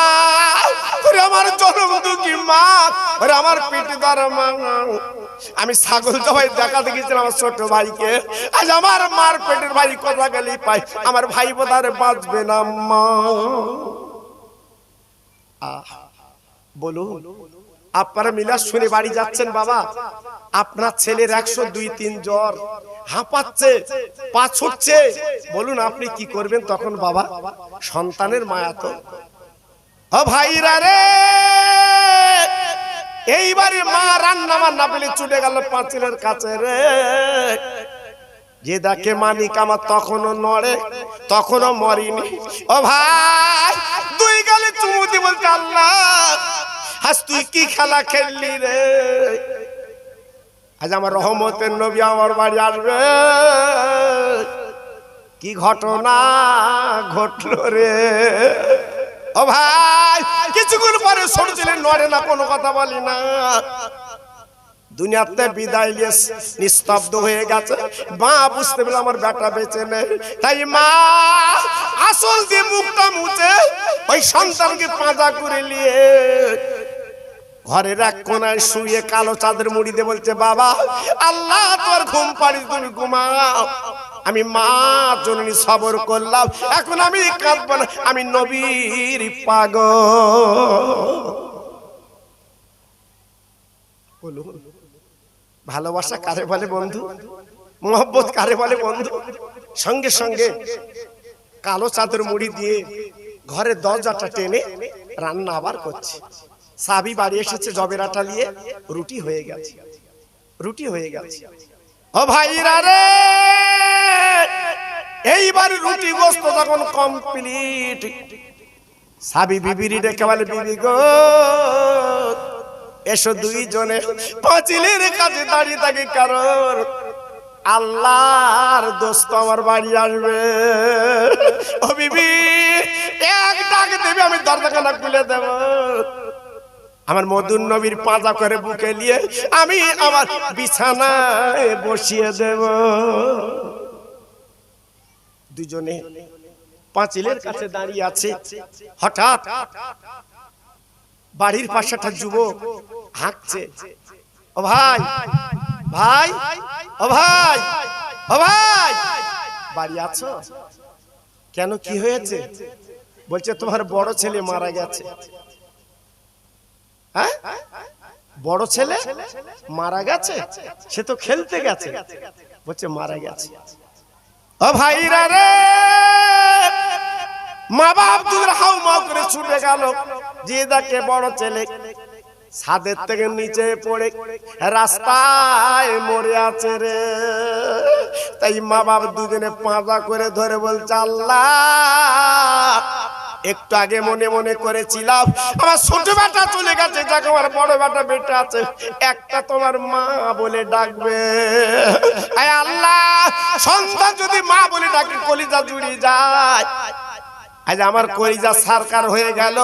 ওরে আমার জনম দুঃখী মা, ওরে আমার পেটে ধরা মা, আমি ছাগল জবাই দেখাতে গেছিলাম আমার ছোট ভাইকে, আজ আমার মার পেটের ভাই কথা গেলেই পাই, আমার ভাই বোধহয় বাঁচবে না মা। বলুন, আপনারা মিলাদ শুনে বাড়ি যাচ্ছেন বাবা, আপনার ছেলের 102-3 জ্বর, হাঁপাচ্ছে, পা ছুটছে, বলুন আপনি কি করবেন তখন বাবা? সন্তানের মায়া তো। ও ভাইরা রে, এইবারে মা রান্না বান্না পেলে ছুটে গেল পাঁচিলের কাছে রে, যে দেখে মানিক আমার তখনও নড়ে, তখনও মরিনি। ও ভাই, 2 গালে চুমু দিয়ে বলছে, আল্লাহ আজ তুই কি খেলা খেললি রে, আজ আমার রহমতের নবী আমার বাড়ি আসবে, কি ঘটনা ঘটলো রে। ও ভাই, কিছুক্ষণ পরে ছোট ছেলে নড়ে না, কোনো কথা বলি না, দুনিয়াতে বিদায় নিয়ে নিস্তব্ধ হয়ে গেছে। মা বুঝতে পেরে আমার বেটা বেঁচে নেই, তাই মা আসল দিয়ে মুখটা মুছে ওই সন্তানকে পাঁজা করে নিয়ে ঘরের এক কোনায় শুয়ে কালো চাঁদের মুড়ি দিয়ে বলছে, বাবা আল্লাহ তোর ঘুম পাড়ি, তুমি ঘুমাও, আমি মা জননী সবর করলাম, এখন আমি কাঁদব না, আমি নবীর পাগল। বলুন ভালোবাসা কারে বলে বন্ধু, মোহব্বত কারে বলে বন্ধু? সঙ্গে সঙ্গে কালো চাদর মুড়ি দিয়ে ঘরের দরজাটা টেনে রান্না আবার করছে। সাবি বাড়ি এসেছে জবের আটা নিয়ে, রুটি হয়ে গেছে, রুটি হয়ে গেছে। ও ভাইরা রে, এইবার রুটি গোস্ত যখন কমপ্লিট, সাবি বিবিরি ডেকে বলে, বিবি গো এসো দুইজনে পাঁচিলের কাছে দাঁড়িয়ে থাকি, কারণ আল্লাহর দোস্ত আমার বাড়ি আসবে। ও বিবি এক ডাক দেবে, আমি দরজাখানা খুলে দেব। আমার মধুর নবীর পাজা করে বুকে নিয়ে আমি আমার বিছানায় বসিয়ে দেব। দুজনে পাঁচিলের কাছে দাঁড়িয়ে আছে। হঠাৎ বাড়ির পাশে একটা যুবক হাঁকছে, ও ভাই ভাই, ও ভাই, ও ভাই, বাড়ি আছো? কেন, কি হয়েছে? বলছে তোমার বড় ছেলে মারা গেছে। হ্যাঁ, বড় ছেলে মারা গেছে? সে তো খেলতে গেছে। বলছে মারা গেছে। ও ভাইরা রে, মা বাপ দুধের হাউ মাউ করে ছুটে গেল, যে দেখে বড় ছেলে ছাদের থেকে নিচে পড়ে রাস্তায় মরে আছে রে। তাই মা বাপ দুজনে পাঁজা করে ধরে বলছে, আল্লাহ একটু আগে মনে মনে করেছিলাম আমার ছোট বেটা চলে গেছে, যাকে আমার বড় বেটা বেটা আছে, একটা তোমার মা বলে ডাকবে। আল্লাহ সন্তান যদি মা বলে ডাকে কলিজা জুড়িয়ে যায়। আজ আমার কলিজা সরকার হয়ে গেল।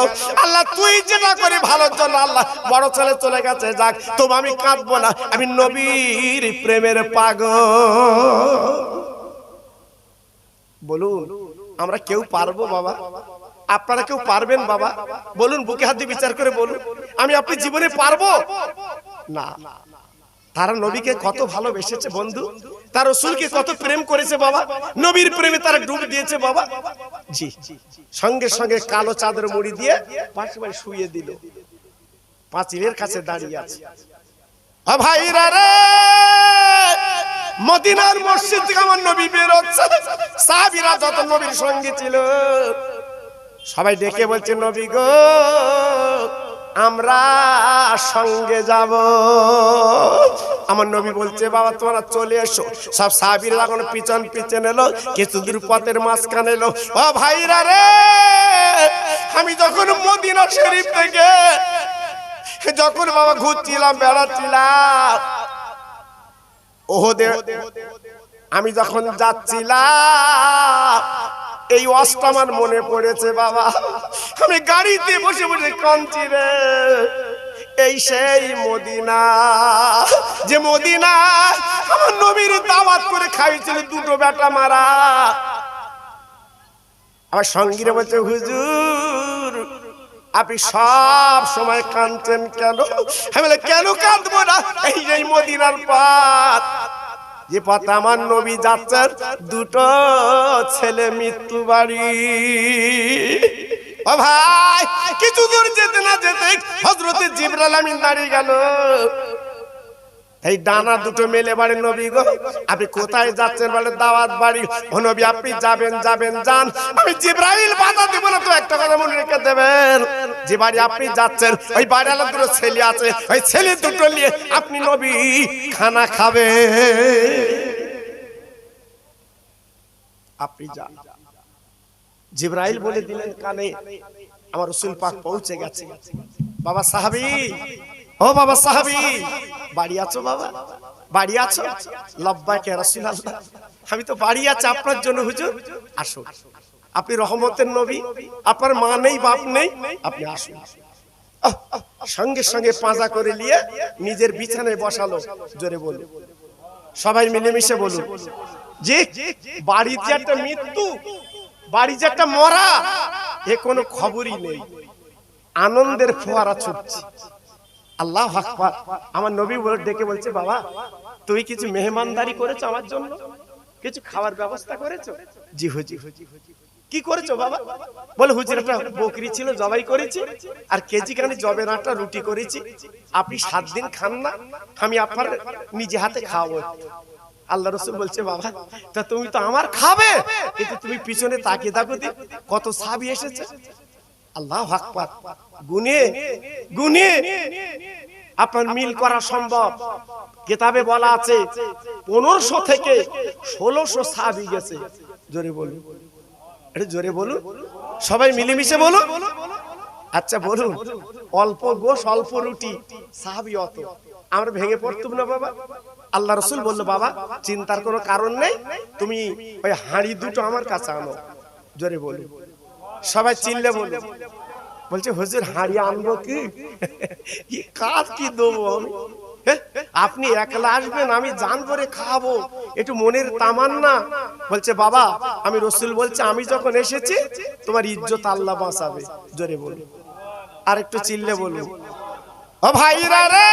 আল্লাহ তুই যেটা করে ভালোর জন্য, আল্লাহ বড় ছেলে চলে গেছে যাক, তবু আমি কাঁদবো না, আমি নবীর প্রেমের পাগল। বলুন আমরা কেউ পারবো বাবা? আপনারা কেউ পারবেন বাবা? বলুন, বুকে হাত দিয়ে বিচার করে বলুন, আমি আপনি জীবনে পারবো না? তারা নবীকে কত ভালোবেসেছে বন্ধু, তার রাসূলকে কত প্রেম করেছে বাবা, নবীর প্রেমে তারা ডুব দিয়েছে বাবা। জি, সঙ্গে সঙ্গে কালো চাদর মুড়ি দিয়ে পাশে পাশে শুইয়ে দিল, পাঁচিলের কাছে দাঁড়িয়ে আছে। ও ভাইরা রে, মদিনার মসজিদ থেকে আমার নবী বের হচ্ছে, সাহাবীরা যত নবীর সঙ্গে ছিল সবাই ডেকে বলছে, নবী গো আমরা সঙ্গে যাব। আমার নবী বলছে, বাবা তোমরা চলে এসো। সব সাহাবীরা এখন পিছন পিছন এলো, কিছু দূর পথের মাঝখানে এলো। ও ভাইরা রে, আমি যখন মদিনা শরীফ থেকে যখন বাবা ঘুরছিলাম, বেড়াচ্ছিলাম, ওহদে আমি যখন যাচ্ছিলাম, এই ওয়াজটা আমার মনে পড়েছে বাবা। আমি গাড়িতে বসে বসে কাঁদছি রে। এই সেই মদিনা, যে মদিনা আমার নবীর দাওয়াত করে খাইছিল দুটো বেটা মারা। আমার সঙ্গীরা বলছে, হুজুর আপনি সব সময় কাঁদছেন কেন? আমি বলে, কেন কাঁদবো না, এই যে মদিনার পথ, যে পথে আমার নবী যাচ্ছেন, দুটো ছেলে মৃত্যু বাড়ি। ও ভাই, কিছু দূর যেতে না যেতে হযরতে জিবরাইল আমিন দাঁড়িয়ে গেল। এই ডানা দুটো মেলে বাড়ি, নবী গো আপনি কোথায় যাচ্ছেন? বলে দাওয়াত বাড়ি। ও নবী আপনি যাবেন যাবেন যান, আমি জিবরাইল বাধা দিব না, তো একটা কথা মনে রেখে দেবেন, যে বাড়ি আপনি যাচ্ছেন ওই বাড়িওয়ালা দুটো ছেলে আছে, ওই ছেলে দুটো নিয়ে আপনি নবী খানা খাবে। আপনি যান। জিবরাইল বলে দিলেন কানে, আমার রাসূল পাক পৌঁছে গেছে। বাবা সাহাবী, ও বাবা সাহাবী, বাড়ি আছো বাবা? বাড়ি আছো? লাব্বাইক ইয়া রাসূলুল্লাহ, আমি তো বাড়ি আছি আপনার জন্য হুজুর। আসুন, আপনি রহমতের নবী, আপনার মা নেই বাপ নেই, আপনি আসুন। সঙ্গে সঙ্গে পাঁজা করে নিয়ে নিজের বিছানায় বসালো। জোরে বলুন, সবাই মিলেমিশে বলুন, যে বাড়িতে একটা মৃত্যু, বাড়িতে একটা মরা, এ কোনো খবরই নেই, আনন্দের ফোয়ারা ছুটছে। আল্লাহু আকবার। আমার নবী বলে ডেকে বলছে, বাবা তুই কিছু মেহমানদারি করেছো আমার জন্য? কিছু খাওয়ার ব্যবস্থা করেছো? জি হুজুর। কি করেছো বাবা? বলে হুজুর একটা বকরি ছিল জবাই করেছি আর কেজি খানি জবের আটা রুটি করেছি, আপনি 7 দিন খান না, আমি আপনার নিজে হাতে খাওয়াবো। আল্লাহ রাসূল বলছে বাবা তা তুমি তো আমার খাবে, কিন্তু তুমি পিছনে তাকিয়ে দেখো কত সাহাবী এসেছে। আল্লাহু আকবার। গুনে গুনে আপনার মিল করা সম্ভব। কিতাবে বলা আছে 1500 থেকে 1600 সাহাবী গেছে। জোরে বলুন, আরে জোরে বলুন, সবাই মিলেমিশে বলুন। আচ্ছা বলুন, অল্প গোশ অল্প রুটি, সাহাবী অত, আমরা ভেঙে পড়তুম না বাবা? আল্লাহ রাসূল বলল বাবা চিন্তার কোনো কারণ নেই, তুমি ওই হাঁড়ি দুটো আমার কাছে আনো। জোরে বলুন, সবাই চিল্লে বলুন। বলছে হুজুর হাঁড়ি আনবো কি? কি কাজ কি দেবো আমি? আপনি একলা আসবেন, আমি জান করে খাবো, একটু মনের তামান্না। বলছে বাবা আমি রাসূল বলছে আমি যখন এসেছি তোমার ইজ্জত আল্লাহ বাঁচাবে। জোরে বলুন, আর একটু চিল্লে বলুন। ও ভাইরা রে,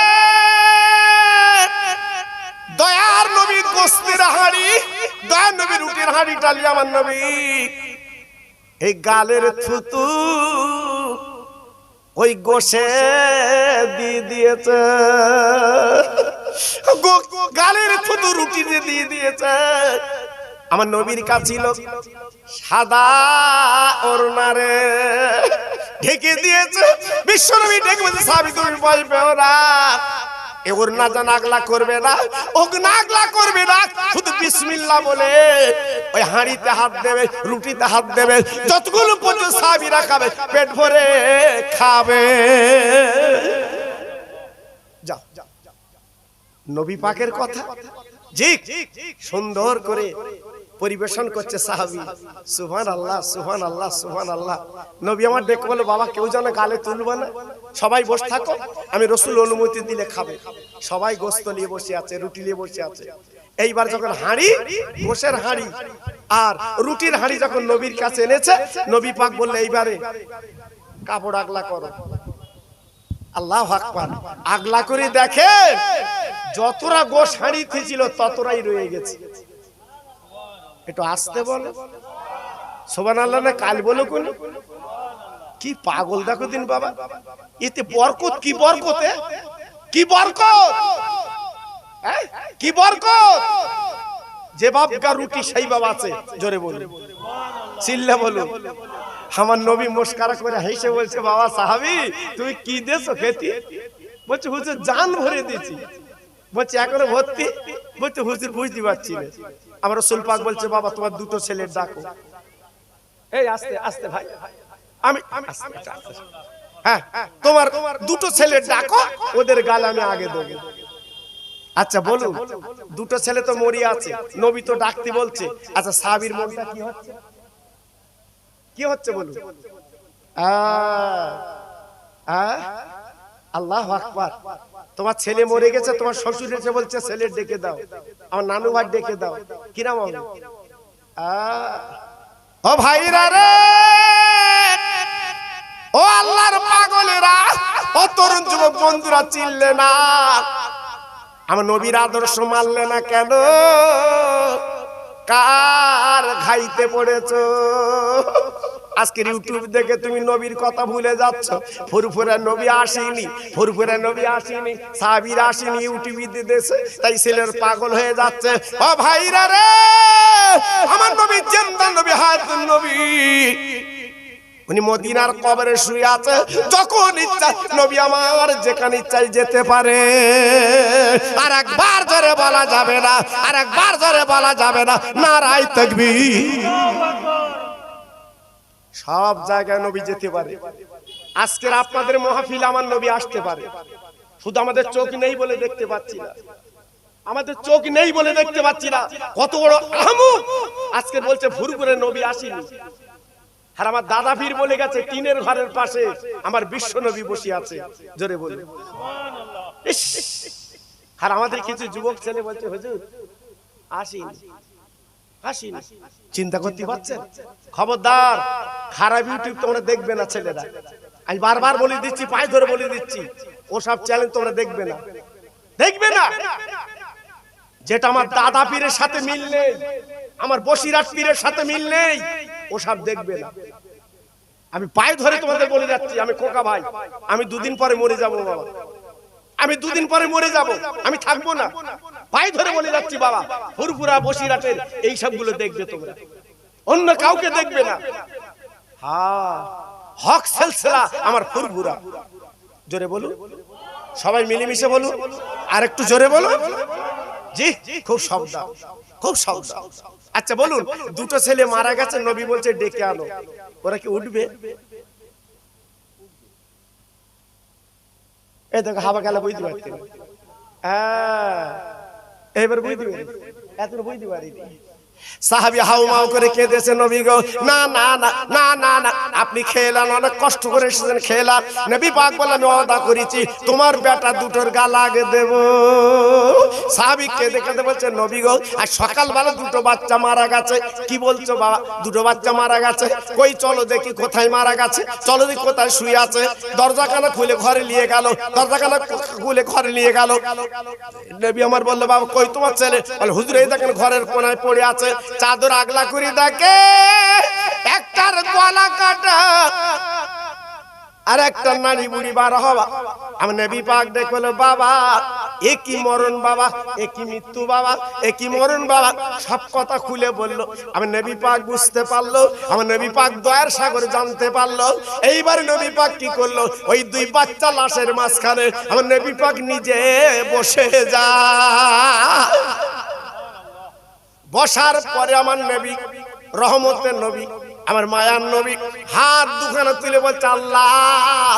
দয়ার নবী গোস্তের হাঁড়ি, দয়ার নবী রুটির হাঁড়ি টালি আমার নবী এই গালের থুতু ওই গোশে দিয়ে দিয়েছে, গালের থুতু রুটি দিয়ে দিয়েছে। আমার নবীর কাছে ছিল সাদা ওড়নারে ঢেকে দিয়েছে। বিশ্ব নবী ঢেকে বলছে সাহাবী তুমি ভয় পেও না, এ ওড়না জান আগলা করবে না, ওগনা আগলা করবে না, শুধু বিসমিল্লাহ বলে ওই হাঁড়িতে হাত দেবে, রুটিতে হাত দেবে, যতগুলো পর্যন্ত সাহাবীরা খাবে পেট ভরে খাবে। যাও নবী পাকের কথা জি সুন্দর করে পরিবেশন করছে সাহাবী। সুবহানাল্লাহ সুবহানাল্লাহ সুবহানাল্লাহ। নবী আমার দেখে বলে বাবা কেউ যেন গালে তুলবে না, সবাই বসে থাকো, আমি রাসূল অনুমতি দিলে খাবে। সবাই গোশত নিয়ে বসে আছে, রুটি নিয়ে বসে আছে। এইবার যখন হাঁড়ি, গোশের হাঁড়ি আর রুটির হাঁড়ি যখন নবীর কাছে এনেছে, নবী পাক বললে এইবারে কাপড় আগলা করো। আল্লাহু আকবার। আগলা করে দেখে যতটা গোশ হাঁড়িতে ছিল ততটাই রয়ে গেছে। একটু আসতে বলো সুবহানাল্লাহ না কাল বলো কোন কি পাগল দেখো দিন বাবা, এতে বরকত কি বরকতে, কি বরকত, কি বরকত। যে বাপকা রুটি সেই বাবা আছে। জোরে বলুন, চিল্লা বলুন। আমার নবী মুস্কারা করে হেসে বলছে বাবা সাহাবী তুমি কি দেছো খেতে? বলছে হুজুর জান ভরে দিয়েছি। বলছে এখনো ভর্তি? বলছে হুজুর বুঝতে পারছি না। আমার রাসূল পাক বলছে বাবা তোমার দুটো ছেলের ডাকো। এই আস্তে আস্তে ভাই, আমি হ্যাঁ তোমার দুটো ছেলের ডাকো, ওদের গালে আমি আগে দেবো। আচ্ছা বলুন, দুটো ছেলে তো মরিয়া আছে, নবী তো ডাকতে বলছে। আচ্ছা সাহাবীর মনটা কি হচ্ছে, কি হচ্ছে বলুন? আল্লাহু আকবার। তোমার ছেলে মরে গেছে, তোমার শ্বশুর এসে বলছে ছেলে ডেকে দাও, আমার নানু ভাই ডেকে দাও। কি নাম হবে? ও ভাইরা রে, ও আল্লাহর পাগলেরা, ও তরুণ যুবক বন্ধুরা চিল্লে না, আমার নবীর আদর্শ মানলে না কেন? কার ঘাইতে পড়েছো? আজকের ইউটিউব দেখে তুমি নবীর কথা ভুলে যাচ্ছ। ফুরফুরা নবী আসেনি, ফুরফুরা নবী আসেনি, সাহাবীরা আসেনি, ইউটিউবে দেশে তাই ছেলের পাগল হয়ে যাচ্ছে। ও ভাইরা রে, আমার নবী জিন্দা নবী, হায়াতুন নবী, উনি মদিনার কবরে শুয়ে আছে। যখন ইচ্ছা নবী আমার যেখানে ইচ্ছায় যেতে পারে। আর একবার জোরে বলা যাবে না, আর একবার জোরে বলা যাবে না, নারায়ে তাকবীর। সব জায়গায় নবী যেতে পারে। আজকের আপনাদের মাহফিলে আমার নবী আসতে পারে, শুধু আমাদের চোখ নেই বলে দেখতে পাচ্ছি না, আমাদের চোখ নেই বলে দেখতে পাচ্ছি না। কত বড় আহমক আজকে বলছে ফুরফুরে নবী আসেনি। আর আমার দাদা পীর বলে গেছে টিনের ঘরের পাশে আমার বিশ্ব নবী বসে আছে। জোরে বলে সুবহানাল্লাহ। আর আমাদের কিছু যুবক ছেলে বলছে হুজুর আসেনি, আসেনি। চিন্তা করতে পারছেন? খবরদার, খারাপ ইউটিউব তোমরা দেখবে না ছেলেরা। আমি বারবার বলে দিচ্ছি, পায়ে ধরে বলে দিচ্ছি, ওসব চ্যানেল তোমরা দেখবে না, দেখবে না। যেটা আমার দাদা পীরের সাথে মিল নেই, আমার বসিরাট পীরের সাথে মিল নেই, ওসব দেখবে না। আমি পায়ে ধরে তোমাদের বলে যাচ্ছি, আমি খোকা ভাই, আমি দুদিন পরে মরে যাবো বাবা, আমি দুদিন পরে মরে যাব, আমি থাকবো না। পায়ে ধরে বলে যাচ্ছি বাবা, ফুরফুরা বসিরাটের এই সবগুলো দেখবে তোমরা, অন্য কাউকে দেখবে না। হ্যাঁ, হক সিলসিলা আমার ফুরফুরা। জোরে বলুন, সবাই মিলেমিশে বলুন, আর একটু জোরে বলুন। জি, খুব শব্দ, খুব শব্দ। আচ্ছা বলুন, দুটো ছেলে মারা গেছে, নবী বলছে ডেকে আনো, ওরা কি উঠবে? এই দেখো হাওয়া গেলে বুঝতে পারছি না। হ্যাঁ, এবার বুঝতে পারি, এত বুঝতে পারিনি। সাহাবী হাউমাউ করে কেঁদেছে, নবী গো না না না না না না, আপনি খেলান, অনেক কষ্ট করে এসেছেন, খেলান। নবী পাক বললেন আমি ওয়াদা করেছি তোমার বেটা দুটোর গা লাগে দেব। সাহাবী কেঁদে কেঁদে বলছে নবী গো, আর সকালবেলা দুটো বাচ্চা মারা গেছে। কি বলছো বাবা, দুটো বাচ্চা মারা গেছে? কই চলো দেখি কোথায় মারা গেছে, চলো দেখি কোথায় শুয়ে আছে। দরজাখানা খুলে ঘরে নিয়ে গেল, দরজাখানা খুলে ঘরে নিয়ে গেল। নবী আমার বললো বাবা কই তোমার ছেলে? বলে হুজুর এই দেখেন ঘরের কোনায় পড়ে আছে। চাদর আগলা করে দেখে একটার গলা কাটা আর একটা নারী বুড়ি বার হওয়া। আমি নবী পাক দেখলো বাবা এ কি মরণ বাবা, এ কি মৃত্যু বাবা, এ কি মরণ বাবা, সব কথা খুলে বললো। আমি নবী পাক বুঝতে পারলো, আমার নবী পাক দয়ার সাগরে জানতে পারলো। এইবার নবী পাক কি করলো, ওই দুই বাচ্চা লাশের মাঝখানে আমার নবী পাক নিজে বসে যায়। বসার পরে আমার নবী, রহমতের নবী, আমার মায়ার নবী হাত দুখানা তুলে বলছে আল্লাহ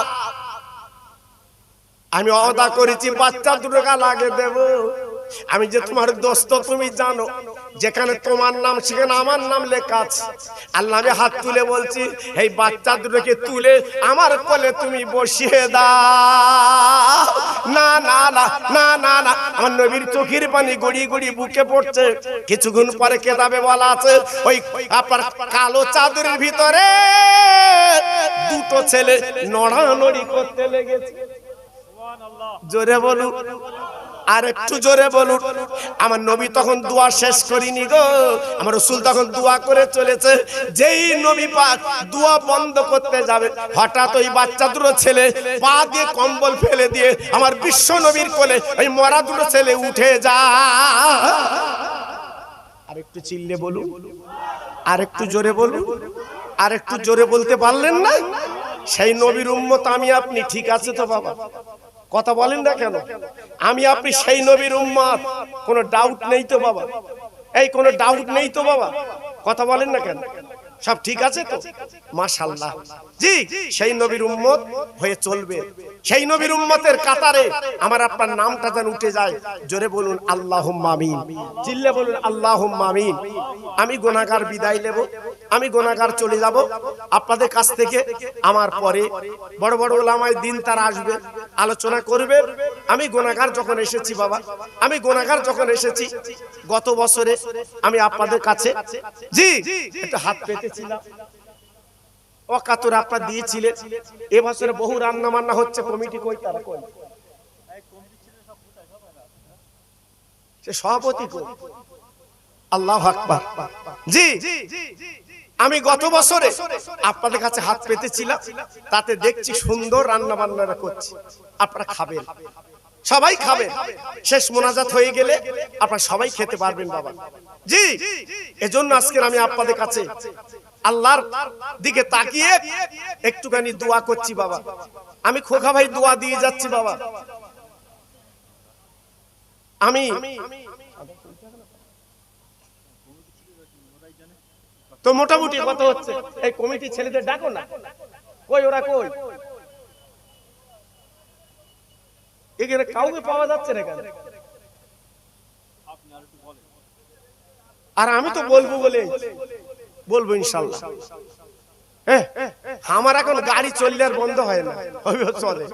আমি ওয়াদা করেছি বাচ্চা দুটো গা লাগে দেব। আমি যে তোমার দোস্ত তুমি জানো, যেখানে তোমার নাম সেখানে আমার নাম লেখা আছে। আল্লাহ আমি হাত তুলে বলছি এই বাচ্চা দুটোকে তুলে আমার কোলে তুমি বসিয়ে দাও। না না না না না না, আমার নবীর চোখের পানি গড়িয়ে গড়িয়ে বুকে পড়ছে। কিছুক্ষণ পরে কেতাবে বলা আছে ওই আপনার কালো চাদরের ভিতরে দুটো ছেলে নড়ানড়ি করতে লেগেছে। জোরে বলুন, আর একটু জোরে বলুন। আমার নবী তখন দোয়া শেষ করিনি গো, আমার রাসূল তখন দোয়া করে চলেছে। যেই নবী পাক দোয়া বন্ধ করতে যাবে, হঠাৎ ওই বাচ্চা দুটো ছেলে পা দিয়ে কম্বল ফেলে দিয়ে আমার বিশ্ব নবীর কোলে ওই মরা দুটো ছেলে উঠে যায়। আর একটু চিল্লে বলুন, আর একটু জোরে বলুন, আর একটু জোরে বলতে পারলেন না? সেই নবীর উম্মত আমি আপনি, ঠিক আছে তো বাবা? কথা বলেন না কেন? আমি আপনি সেই নবীর উম্মত, কোনো ডাউট নেই তো বাবা? এই কোনো ডাউট নেই তো বাবা? কথা বলেন না কেন? সব ঠিক আছে তো? মাশাআল্লাহ। জি, সেই নবীর উম্মত হয়ে চলবে। সেই নবীর উম্মতের কাতারে আমার আপনার নামটা যেন উঠে যায়। জোরে বলুন আল্লাহুম্মা আমিন, চিল্লে বলুন আল্লাহুম্মা আমিন। আমি গুনাহগার বিদায় নেব, আমি গুনাহগার চলে যাব আপনাদের কাছ থেকে। আমার পরে বড় বড় উলামায়ে দ্বীন তারা আসবে, আলোচনা করবে। আমি গুনাহগার যখন এসেছি বাবা, আমি গুনাহগার যখন এসেছি গত বছরে আমি আপনাদের কাছে জি একটু হাত পেতেছিলাম, অকাতর আপনারা দিয়েছিলেন। এবছরে বহু রান্না বান্না হচ্ছে, কমিটি কই তারা কই? সে সভাপতি কই? আল্লাহু আকবার। জি, আমি গত বছরে আপনাদের কাছে হাত পেতেছিলাম, তাতে দেখছি সুন্দর রান্না বান্নারা করছে। আপনারা খাবেন, সবাই খাবেন। শেষ মোনাজাত হয়ে গেলে আপনারা সবাই খেতে পারবেন বাবা। জি, এজন্য আজকে আমি আপনাদের কাছে আল্লাহর দিকে তাকিয়ে একটুখানি দোয়া করছি বাবা। আমি খোকা ভাই দোয়া দিয়ে যাচ্ছি বাবা। আমি তো মোটামুটি কত হচ্ছে, এই কমিটি ছেলেদের ডাকো না, কই ওরা কই? এখানে কাউকে পাওয়া যাচ্ছে না কেন? আর আমি তো বলবো বলে বলবো ইনশাআল্লাহ। আমার এখন গাড়ি চললে আর বন্ধ হয় না, চলে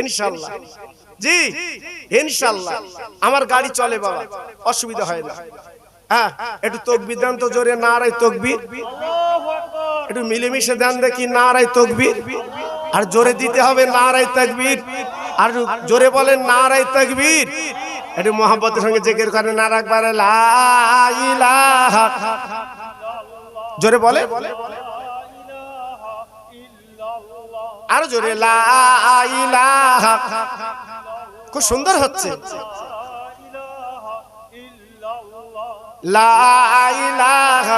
ইনশাআল্লাহ। জি ইনশাআল্লাহ আমার গাড়ি চলে বাবা, অসুবিধা হয় না। হ্যাঁ, একটু তাকবীর দেন তো জোরে, নারায়ে তাকবীর। একটু মিলেমিশে দেন দেখি নারায়ে তাকবীর। আর জোরে দিতে হবে নারায়ে তাকবীর। আর জোরে বলেন নারায়ে তাকবীর। একটু মহব্বতের সঙ্গে জিকির করেন নারা আকবার লা ইলাহা। জোরে বলে, আরো জোরে, লা ইলাহা। খুব সুন্দর হচ্ছে, লা ইলাহা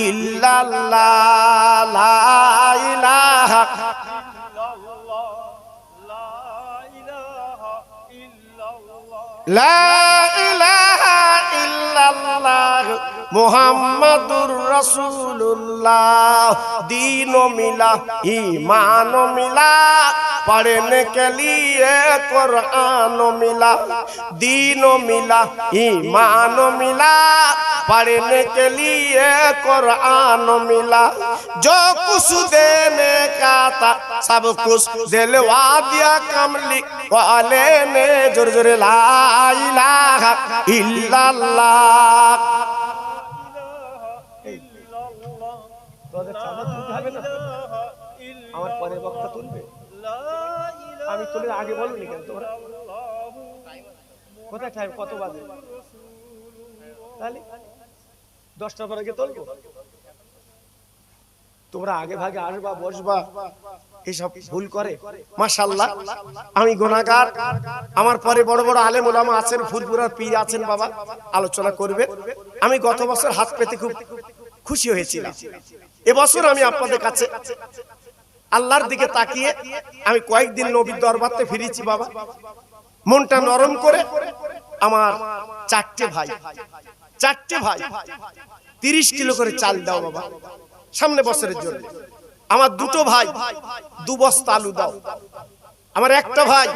ইল্লাল্লাহ, লা ইলাহা, লা ইলাহা ইল্লাল্লাহ মুহাম্মাদুর রাসূলুল্লাহ। दीन मिला ईमान मिला, पढ़ने के लिए कुरान मिला। दीन मिला ईमान मिला, पढ़ने के लिए कुरान मिला। जो कुछ देने का था सब कुछ दिलवा दिया कमली वाले ने। जोर जोर ला इलाहा इल्लल्लाह। আমার পরে বক্তা তুলবে, আমি তুলে আগে বলনি কেন? তোমরা কোথায় টাইম, কত বাজে? তাহলে 10টার পর আগে তুলবো। তোমরা আগে ভাগে আসবা, বসবা, এইসব ভুল করে। মাশাআল্লাহ, আমি গুনাহগার। আমার পরে বড় বড় আলেম ওলামা আছেন, ফুরফুরার পীর আছেন, বাবা আলোচনা করবে। আমি গত বছর হাত পেতে খুব খুশি হয়েছিলাম। এবছর আমি আপনাদের কাছে আল্লাহর দিকে তাকিয়ে আমি কয়েকদিন নবীর দরবারতে ফিরেছি বাবা, মনটা নরম করে। আমার চারটে ভাই 30 কিলো করে চাল দাও বাবা সামনে বছরের জন্য। আমার দুটো ভাই 2 বস্তা আলু দাও। আমার একটা ভাই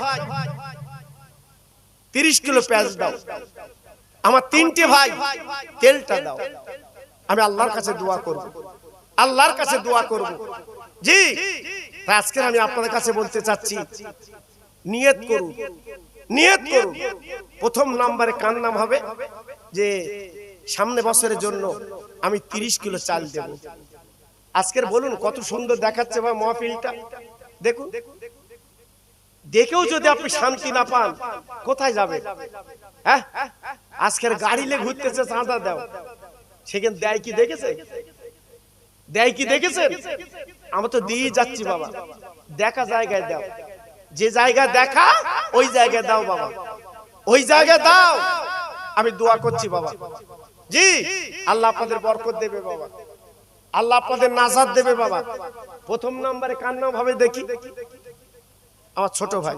30 কিলো পেঁয়াজ দাও। আমার 3টে ভাই তেলটা দাও। আমি আল্লাহর কাছে দোয়া করব, আল্লাহর কাছে দোয়া করব। জি, আজকে আমি আপনাদের কাছে বলতে চাচ্ছি, নিয়ত করুন, নিয়ত করুন। প্রথম নম্বরে কার নাম হবে যে সামনে বছরের জন্য আমি 30 কিলো চাল দেব। আজকের বলুন কত সুন্দর দেখাচ্ছে ভাই মাহফিলটা। দেখুন, দেখেও যদি আপনি শান্তি না পান কোথায় যাবে? হ্যাঁ, আজকের গাড়ি নিয়ে ঘুরতেছে, চাঁদা দাও, সেখানে দেয় কি দেখেছে? দেয় কি দেখেছেন? আমরা তো দিয়ে যাচ্ছি বাবা। দেখা জায়গায় দাও, যে জায়গা দেখা ওই জায়গায় দাও বাবা, ওই জায়গায় দাও। আমি দোয়া করছি বাবা, জি আল্লাহ আপনাদের বরকত দেবে বাবা, আল্লাহ আপনাদের নাজাত দেবে বাবা। প্রথম নম্বরে কার নাম হবে দেখি? আমার ছোট ভাই